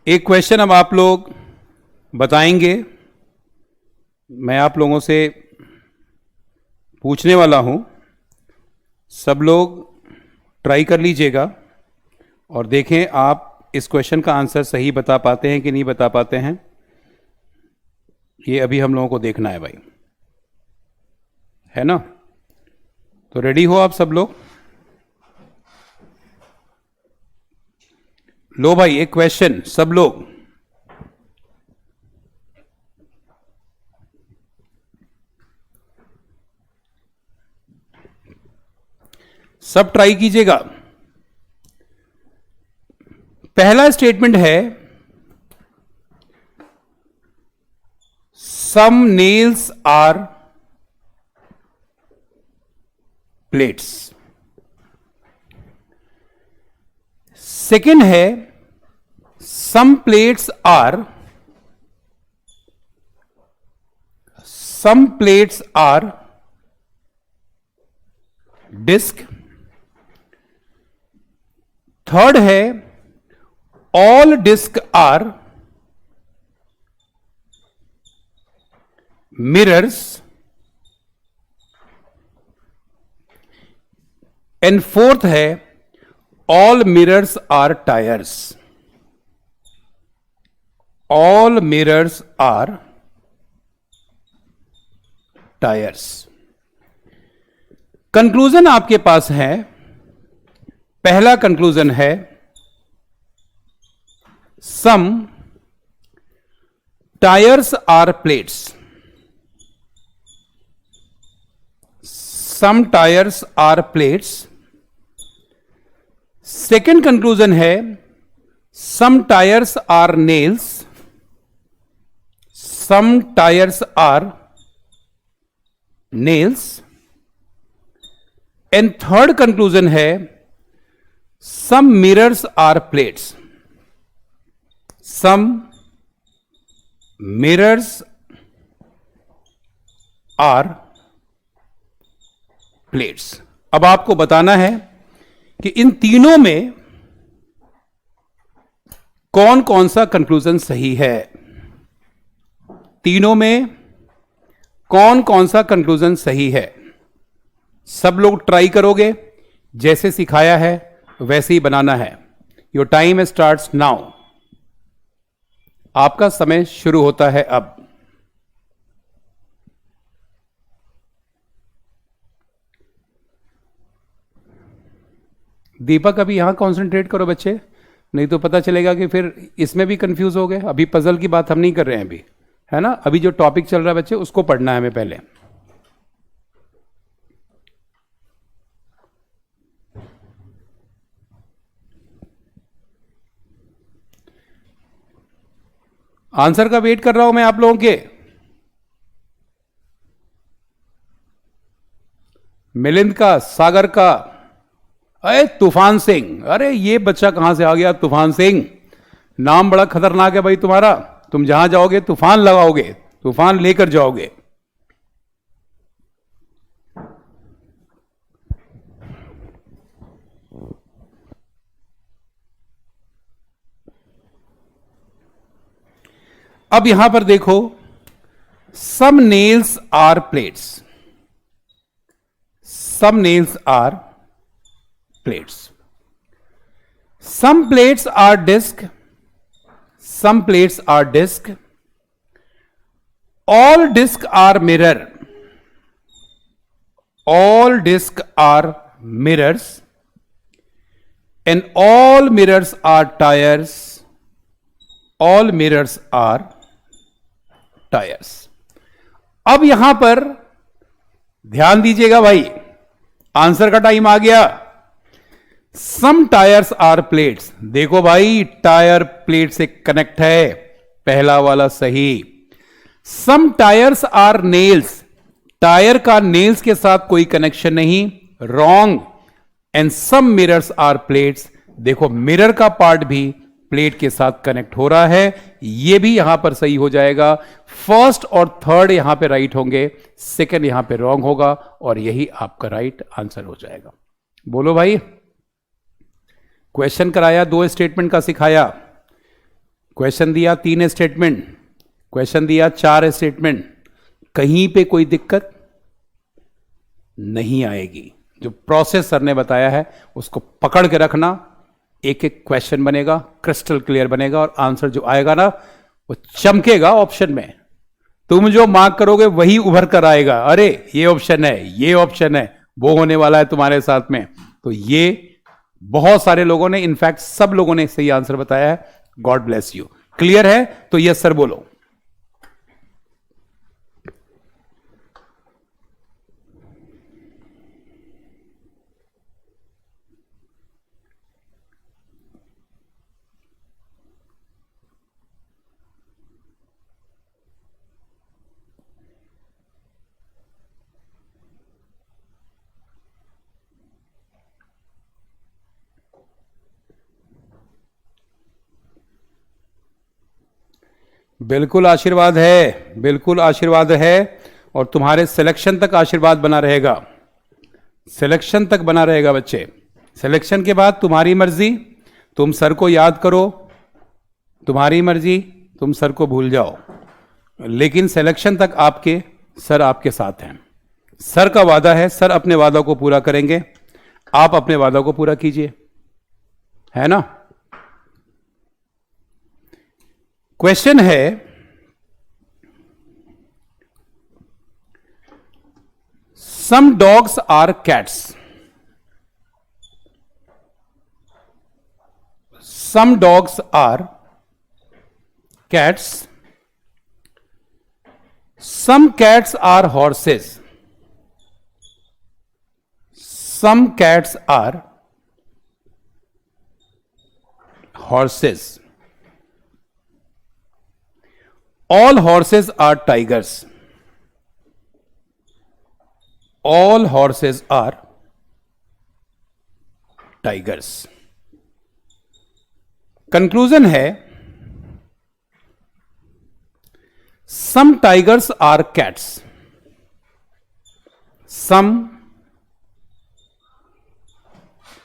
एक क्वेश्चन अब आप लोग बताएंगे, मैं आप लोगों से पूछने वाला हूं, सब लोग ट्राई कर लीजिएगा और देखें आप इस क्वेश्चन का आंसर सही बता पाते हैं कि नहीं बता पाते हैं। ये अभी हम लोगों को देखना है भाई, है ना। तो रेडी हो आप सब लोग? लो भाई एक क्वेश्चन, सब लोग सब ट्राई कीजिएगा। पहला स्टेटमेंट है, some nails are plates. Second है, some plates are disc. Third है, all disc are mirrors. And fourth है, all mirrors are tyres. All mirrors are tyres. Conclusion आपके पास है। पहला कंक्लूजन है, some tyres are plates. Some tyres are plates. Second conclusion है, some tyres are nails. Some tyres are nails. And third conclusion है, some mirrors are plates. Some mirrors are plates. अब आपको बताना है कि इन तीनों में कौन कौन सा कंक्लूजन सही है। तीनों में कौन कौन सा कंक्लूजन सही है। सब लोग ट्राई करोगे, जैसे सिखाया है वैसे ही बनाना है। Your time starts now. आपका समय शुरू होता है अब। दीपक अभी यहां कंसंट्रेट करो बच्चे, नहीं तो पता चलेगा कि फिर इसमें भी कंफ्यूज हो गए। अभी पजल की बात हम नहीं कर रहे हैं अभी, है ना। अभी जो टॉपिक चल रहा है बच्चे, उसको पढ़ना है हमें पहले। आंसर का वेट कर रहा हूं मैं आप लोगों के। मिलिंद का, सागर का, अरे तूफान सिंह, अरे ये बच्चा कहां से आ गया तूफान सिंह। नाम बड़ा खतरनाक है भाई तुम्हारा। तुम जहां जाओगे तूफान लगाओगे, तूफान लेकर जाओगे। अब यहां पर देखो, some nails are plates, some nails are plates, some plates are disc, some plates are disc, all disc are mirror, all discs are mirrors and all mirrors are tires, all mirrors are tires. अब यहां पर ध्यान दीजिएगा भाई, answer का time आ गया. सम tyres are plates, देखो भाई टायर प्लेट से कनेक्ट है, पहला वाला सही. Some tyres are nails, tyre का नेल्स के साथ कोई कनेक्शन नहीं, wrong. And some mirrors are plates, देखो मिरर का पार्ट भी प्लेट के साथ कनेक्ट हो रहा है, यह भी यहां पर सही हो जाएगा. फर्स्ट और थर्ड यहां पे राइट होंगे, सेकंड यहां पे रॉन्ग होगा, और यही आपका राइट आंसर हो जाएगा. बोलो भाई, क्वेश्चन कराया, 2 स्टेटमेंट का सिखाया, क्वेश्चन दिया 3 स्टेटमेंट, क्वेश्चन दिया 4 स्टेटमेंट, कहीं पे कोई दिक्कत नहीं आएगी. जो प्रोसेस सर ने बताया है उसको पकड़ के रखना, एक एक क्वेश्चन बनेगा, क्रिस्टल क्लियर बनेगा, और आंसर जो आएगा ना वो चमकेगा ऑप्शन में. तुम जो मार्क करोगे वही उभर कर आएगा, अरे ये ऑप्शन है, ये ऑप्शन है, वो होने वाला है तुम्हारे साथ में. तो ये बहुत सारे लोगों ने, इनफैक्ट सब लोगों ने सही आंसर बताया है. God bless you. क्लियर है तो यस सर बोलो. बिल्कुल आशीर्वाद है, बिल्कुल आशीर्वाद है, और तुम्हारे सिलेक्शन तक आशीर्वाद बना रहेगा, सिलेक्शन तक बना रहेगा बच्चे. सिलेक्शन के बाद तुम्हारी मर्जी, तुम सर को याद करो, तुम्हारी मर्जी, तुम सर को भूल जाओ, लेकिन सिलेक्शन तक आपके सर आपके साथ हैं. सर का वादा है, सर अपने वादा को पूरा करेंगे, आप अपने वादा को पूरा कीजिए, है ना. क्वेश्चन है, some dogs are cats, some dogs are cats, some cats are horses, some cats are horses, all horses are tigers, all horses are tigers. Conclusion है, some tigers are cats, some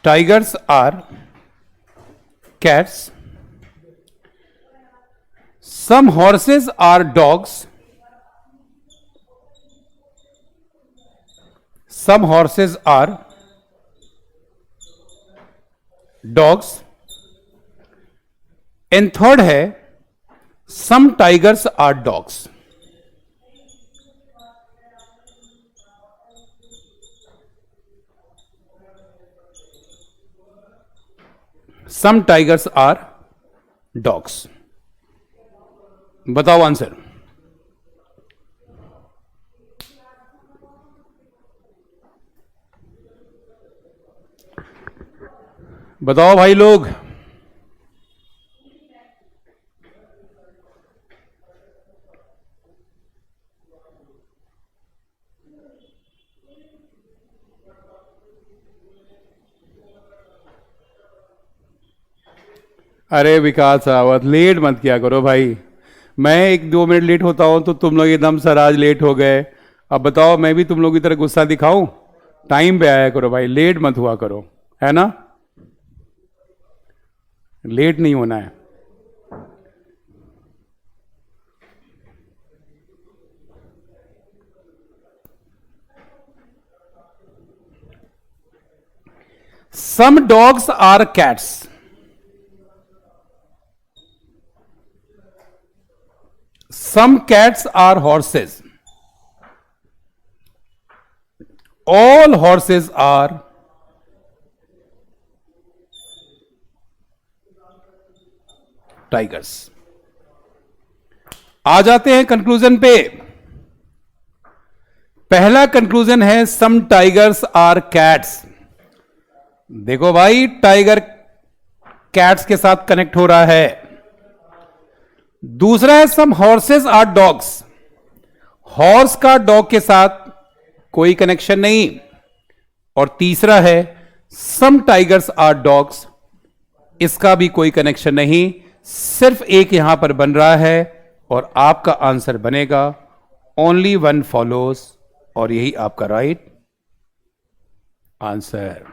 tigers are cats, some horses are dogs, some horses are dogs, and third है some tigers are dogs. Some tigers are dogs. बताओ answer. बताओ भाई लोग. अरे विकास Rawat, late मत किया करो भाई. मैं 1-2 मिनट लेट होता हूं तो तुम लोग एकदम सर आज लेट हो गए. अब बताओ, मैं भी तुम लोग की तरह गुस्सा दिखाऊं? टाइम पे आया करो भाई, लेट मत हुआ करो, है ना. लेट नहीं होना है. Some dogs are cats, some cats are horses, all horses are tigers. आ जाते हैं कंक्लूजन पे। पहला कंक्लूजन है सम टाइगर्स आर कैट्स। देखो भाई, टाइगर कैट्स के साथ कनेक्ट हो रहा है। दूसरा है सम हॉर्सेस आर डॉग्स। हॉर्स का डॉग के साथ कोई कनेक्शन नहीं। और तीसरा है सम टाइगर्स आर डॉग्स, इसका भी कोई कनेक्शन नहीं, सिर्फ एक यहां पर बन रहा है और आपका आंसर बनेगा ओनली वन फॉलोज, और यही आपका राइट आंसर।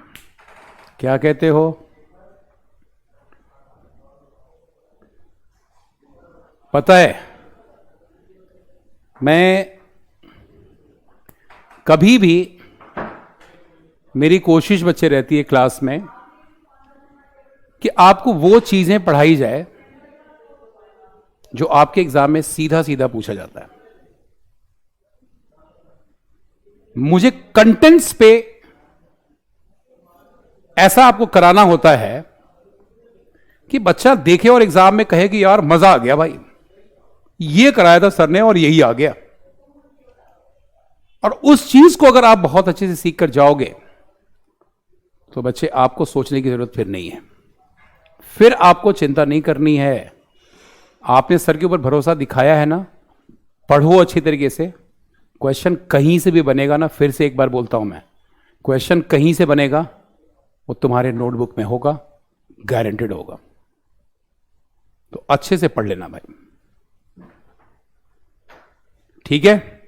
क्या कहते हो? पता है, मैं कभी भी, मेरी कोशिश बच्चे रहती है क्लास में कि आपको वो चीजें पढ़ाई जाए जो आपके एग्जाम में सीधा सीधा पूछा जाता है। मुझे कंटेंट्स पे ऐसा आपको कराना होता है कि बच्चा देखे और एग्जाम में कहे कि यार मजा आ गया भाई, ये कराया था सर ने और यही आ गया। और उस चीज को अगर आप बहुत अच्छे से सीख कर जाओगे तो बच्चे आपको सोचने की जरूरत फिर नहीं है, फिर आपको चिंता नहीं करनी है। आपने सर के ऊपर भरोसा दिखाया है ना, पढ़ो अच्छी तरीके से। क्वेश्चन कहीं से भी बनेगा ना, फिर से एक बार बोलता हूं मैं, क्वेश्चन कहीं से बनेगा वो तुम्हारे नोटबुक में होगा, गारंटेड होगा। तो अच्छे से पढ़ लेना भाई, ठीक है?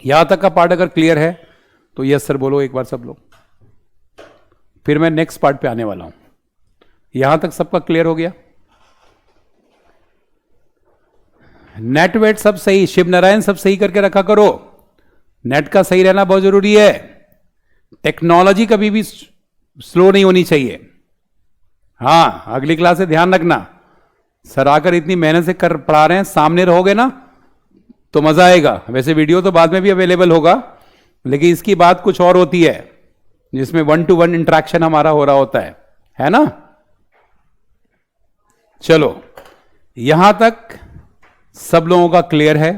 यहां तक का पार्ट अगर क्लियर है तो यस सर बोलो एक बार सब लोग, फिर मैं नेक्स्ट पार्ट पे आने वाला हूं। यहां तक सबका क्लियर हो गया? नेट वेट सब सही, शिव नारायण सब सही करके रखा करो। नेट का सही रहना बहुत जरूरी है। टेक्नोलॉजी कभी भी स्लो नहीं होनी चाहिए। हां, अगली क्लास से ध्यान रखना, सर आकर इतनी मेहनत से कर पढ़ा रहे हैं, सामने रहोगे ना तो मजा आएगा। वैसे वीडियो तो बाद में भी अवेलेबल होगा, लेकिन इसकी बात कुछ और होती है जिसमें 1-to-1 इंटरेक्शन हमारा हो रहा होता है ना? चलो, यहां तक सब लोगों का क्लियर है।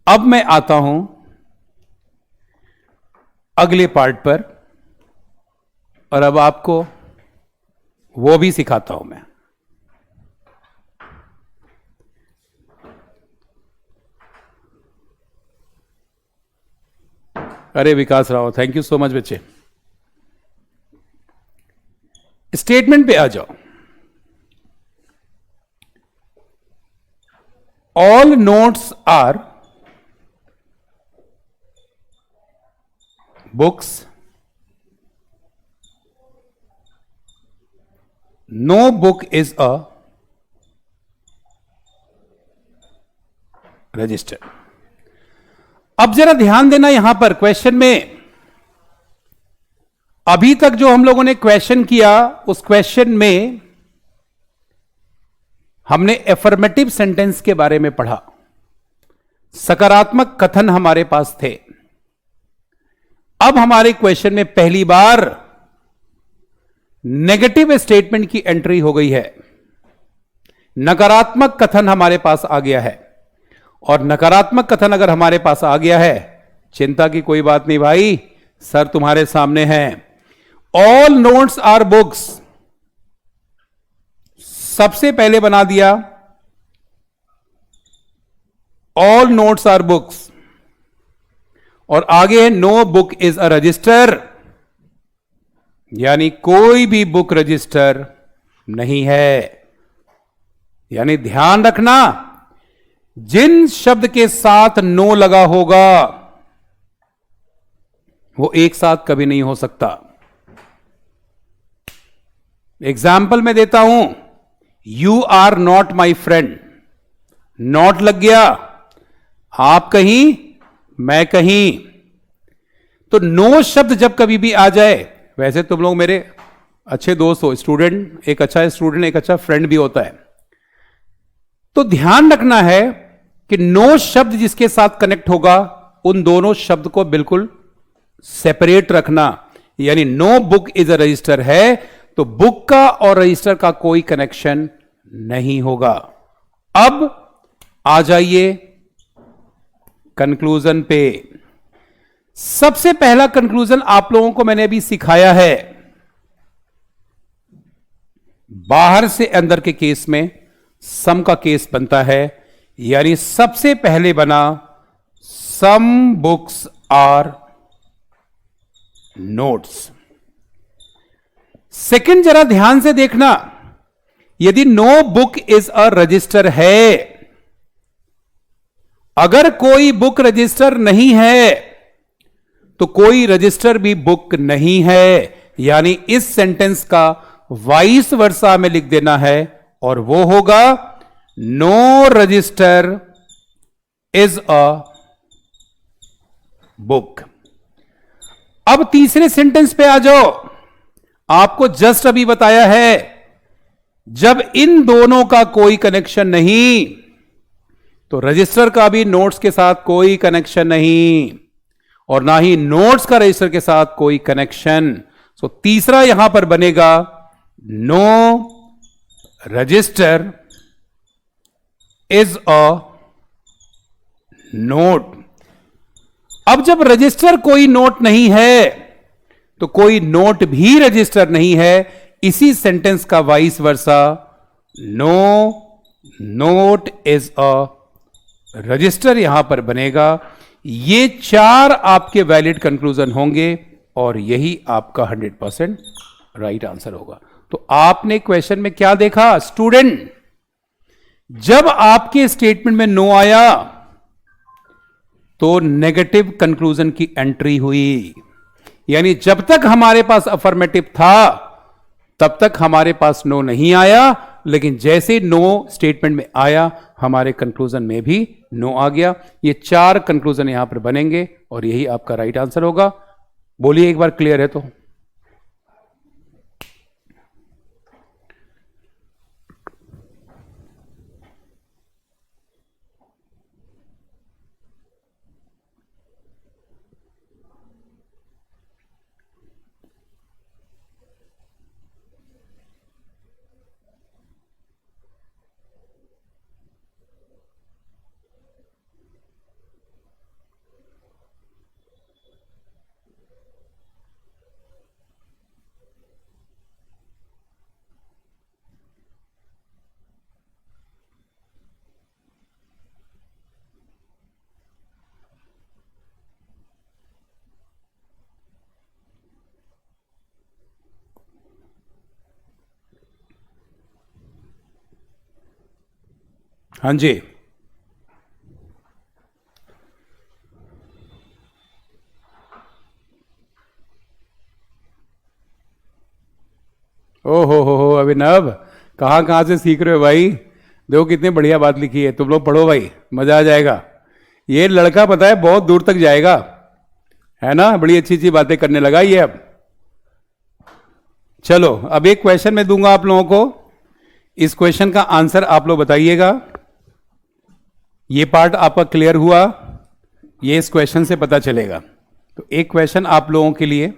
अब मैं आता हूं अगले पार्ट पर, और अब आपको वो भी सिखाता हूं मैं। अरे Vikas Rao, thank you so much बच्चे। स्टेटमेंट पे आ जाओ। All notes are books, no book is a register. अब जरा ध्यान देना यहां पर क्वेश्चन में, अभी तक जो हम लोगों ने क्वेश्चन किया उस क्वेश्चन में हमने एफर्मेटिव सेंटेंस के बारे में पढ़ा, सकारात्मक कथन हमारे पास थे। अब हमारे क्वेश्चन में पहली बार नेगेटिव स्टेटमेंट की एंट्री हो गई है, नकारात्मक कथन हमारे पास आ गया है। और नकारात्मक कथन अगर हमारे पास आ गया है, चिंता की कोई बात नहीं भाई, सर तुम्हारे सामने हैं। ऑल नोट्स आर बुक्स सबसे पहले बना दिया, ऑल नोट्स आर बुक्स, और आगे है no book is a register, यानी कोई भी बुक रजिस्टर नहीं है। यानी ध्यान रखना, जिन शब्द के साथ नो लगा होगा वो एक साथ कभी नहीं हो सकता। एग्जाम्पल मैं देता हूं, you are not my friend, not लग गया, आप कहीं मैं कहीं, तो नो शब्द जब कभी भी आ जाए वैसे तुम लोग मेरे अच्छे दोस्त हो, स्टूडेंट, एक अच्छा स्टूडेंट एक अच्छा फ्रेंड भी होता है। तो ध्यान रखना है कि नो शब्द जिसके साथ कनेक्ट होगा उन दोनों शब्द को बिल्कुल सेपरेट रखना। यानी no book is a register है तो बुक का और रजिस्टर का कोई कनेक्शन नहीं होगा। अब आ जाइए कंक्लूजन पे। सबसे पहला कंक्लूजन आप लोगों को मैंने अभी सिखाया है, बाहर से अंदर के केस में सम का केस बनता है। यानी सबसे पहले बना some books are notes. Second जरा ध्यान से देखना, यदि no book is a register है, अगर कोई बुक रजिस्टर नहीं है तो कोई रजिस्टर भी बुक नहीं है। यानी इस सेंटेंस का वाइस वर्सा में लिख देना है और वो होगा no register is a book. अब तीसरे सेंटेंस पे आ जाओ। आपको जस्ट अभी बताया है जब इन दोनों का कोई कनेक्शन नहीं तो रजिस्टर का भी नोट्स के साथ कोई कनेक्शन नहीं और ना ही नोट्स का रजिस्टर के साथ कोई कनेक्शन। सो तीसरा यहां पर बनेगा no register is a note. अब जब रजिस्टर कोई नोट नहीं है तो कोई नोट भी रजिस्टर नहीं है। इसी सेंटेंस का vice versa no note is a register यहां पर बनेगा। ये चार आपके वैलिड कंक्लूजन होंगे और यही आपका 100% राइट आंसर होगा। तो आपने क्वेश्चन में क्या देखा स्टूडेंट, जब आपके स्टेटमेंट में नो आया तो नेगेटिव कंक्लूजन की एंट्री हुई। यानी जब तक हमारे पास अफर्मेटिव था तब तक हमारे पास नो नहीं आया, लेकिन जैसे नो स्टेटमेंट में आया हमारे कंक्लूजन में भी नो आ गया। ये चार कंक्लूजन यहां पर बनेंगे और यही आपका राइट आंसर होगा। बोलिए एक बार क्लियर है तो। हाँ जी, ओ हो अभिनव, कहाँ कहाँ से सीख रहे हो भाई। देखो कितनी बढ़िया बात लिखी है, तुम लोग पढ़ो भाई, मजा आ जाएगा। ये लड़का पता है बहुत दूर तक जाएगा, है ना, बड़ी अच्छी अच्छी बातें करने लगा ये। अब चलो, अब एक क्वेश्चन मैं दूंगा आप लोगों को, इस क्वेश्चन का आंसर आप लोग बताइएगा। ये पार्ट आपका क्लियर हुआ, ये इस क्वेश्चन से पता चलेगा। तो एक क्वेश्चन आप लोगों के लिए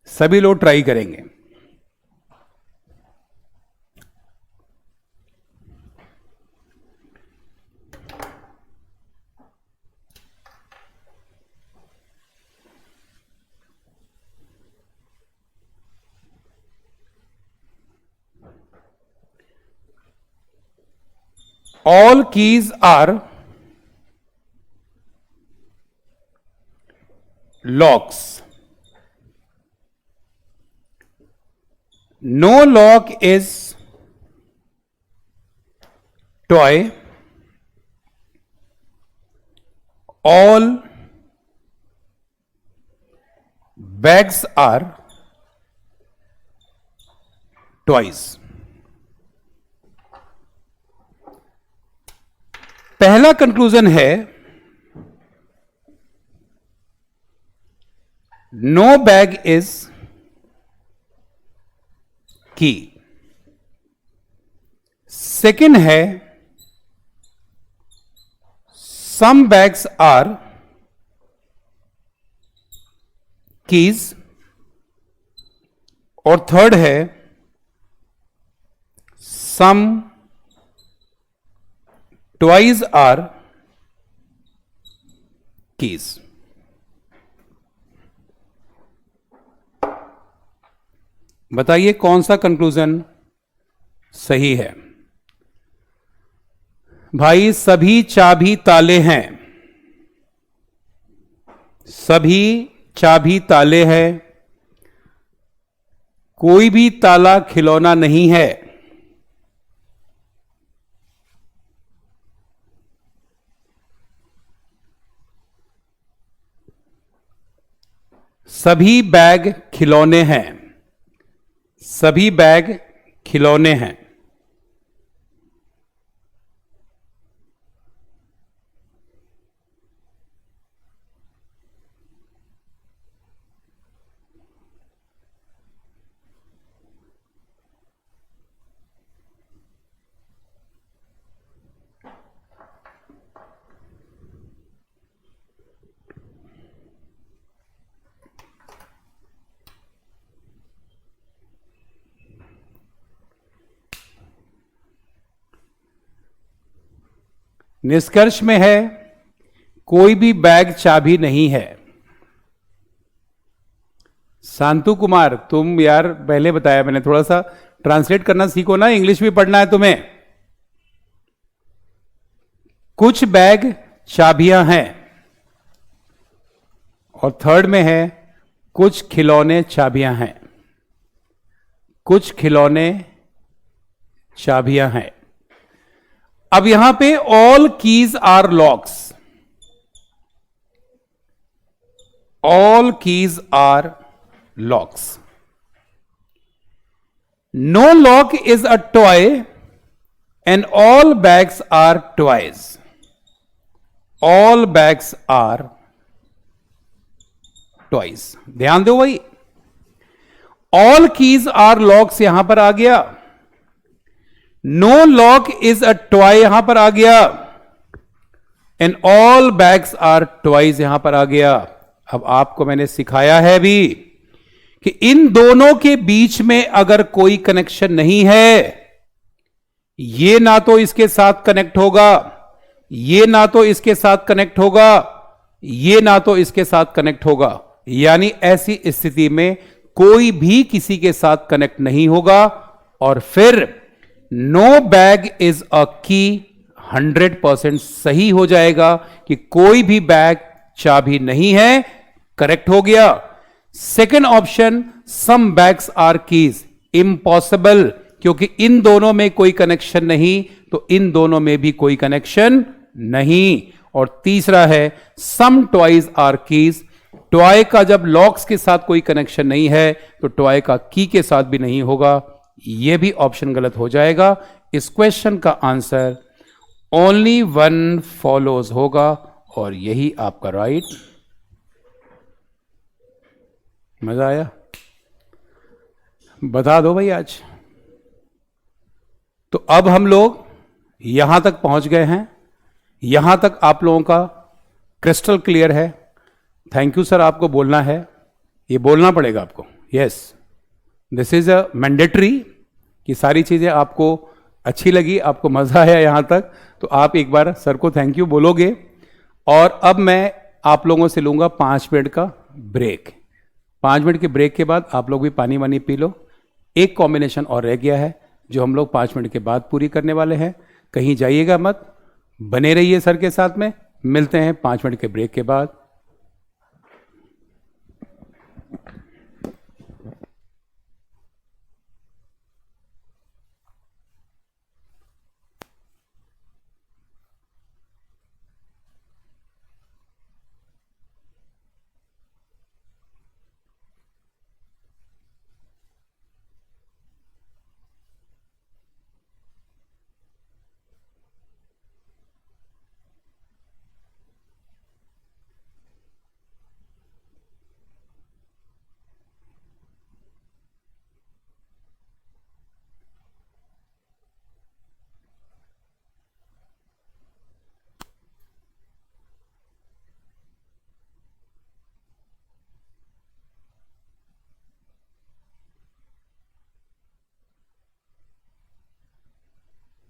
सभी लोग ट्राई करेंगे। All keys are locks. No lock is toy. All bags are toys. पहला कंक्लूजन है नो बैग इज की। सेकंड है सम बैग्स आर कीज, और थर्ड है सम टॉयज आर कीज। बताइए कौन सा कंक्लूजन सही है? भाई सभी चाबी ताले हैं, सभी चाबी ताले हैं, कोई भी ताला खिलौना नहीं है। सभी बैग खिलौने हैं, सभी बैग खिलौने हैं। निष्कर्ष में है कोई भी बैग चाबी नहीं है। शांतु कुमार, तुम यार पहले बताया मैंने, थोड़ा सा ट्रांसलेट करना सीखो ना, इंग्लिश भी पढ़ना है तुम्हें। कुछ बैग चाबियां हैं, और थर्ड में है कुछ खिलौने चाबियां हैं, कुछ खिलौने चाबियां हैं। अब यहां पे all keys are locks, all keys are locks. No lock is a toy and all bags are toys, all bags are toys. ध्यान दो भाई, ऑल कीज आर लॉक्स यहां पर आ गया, no lock is a toy यहां पर आ गया, and all bags are toys यहां पर आ गया। अब आपको मैंने सिखाया है भी कि इन दोनों के बीच में अगर कोई कनेक्शन नहीं है, ये ना तो इसके साथ कनेक्ट होगा, ये ना तो इसके साथ कनेक्ट होगा, ये ना तो इसके साथ कनेक्ट होगा, यानी ऐसी स्थिति में कोई भी किसी के साथ कनेक्ट नहीं होगा, और फिर नो बैग इज अ की 100% सही हो जाएगा कि कोई भी बैग चाबी नहीं है। करेक्ट हो गया। Second option some bags are keys, impossible, क्योंकि इन दोनों में कोई कनेक्शन नहीं, तो इन दोनों में भी कोई कनेक्शन नहीं। और तीसरा है some toys are keys, toy का जब लॉक्स के साथ कोई कनेक्शन नहीं है तो टॉय का की के साथ भी नहीं होगा। यह भी ऑप्शन गलत हो जाएगा। इस क्वेश्चन का आंसर ओनली वन फॉलोज होगा, और यही आपका राइट। मजा आया? बता दो भाई आज। तो अब हम लोग यहां तक पहुंच गए हैं, यहां तक आप लोगों का क्रिस्टल क्लियर है। थैंक यू सर, आपको बोलना है, ये बोलना पड़ेगा आपको। Yes, this is a mandatory कि सारी चीजें आपको अच्छी लगी, आपको मजा आया यहां तक, तो आप एक बार सर को थैंक यू बोलोगे। और अब मैं आप लोगों से लूंगा 5 मिनट का ब्रेक। 5 मिनट के ब्रेक के बाद आप लोग भी पानी वानी पी लो। एक कॉम्बिनेशन और रह गया है जो हम लोग 5 मिनट के बाद पूरी करने वाले हैं। कहीं जाइएगा मत, बने रहिए सर के साथ में। मिलते हैं 5 मिनट के ब्रेक के बाद।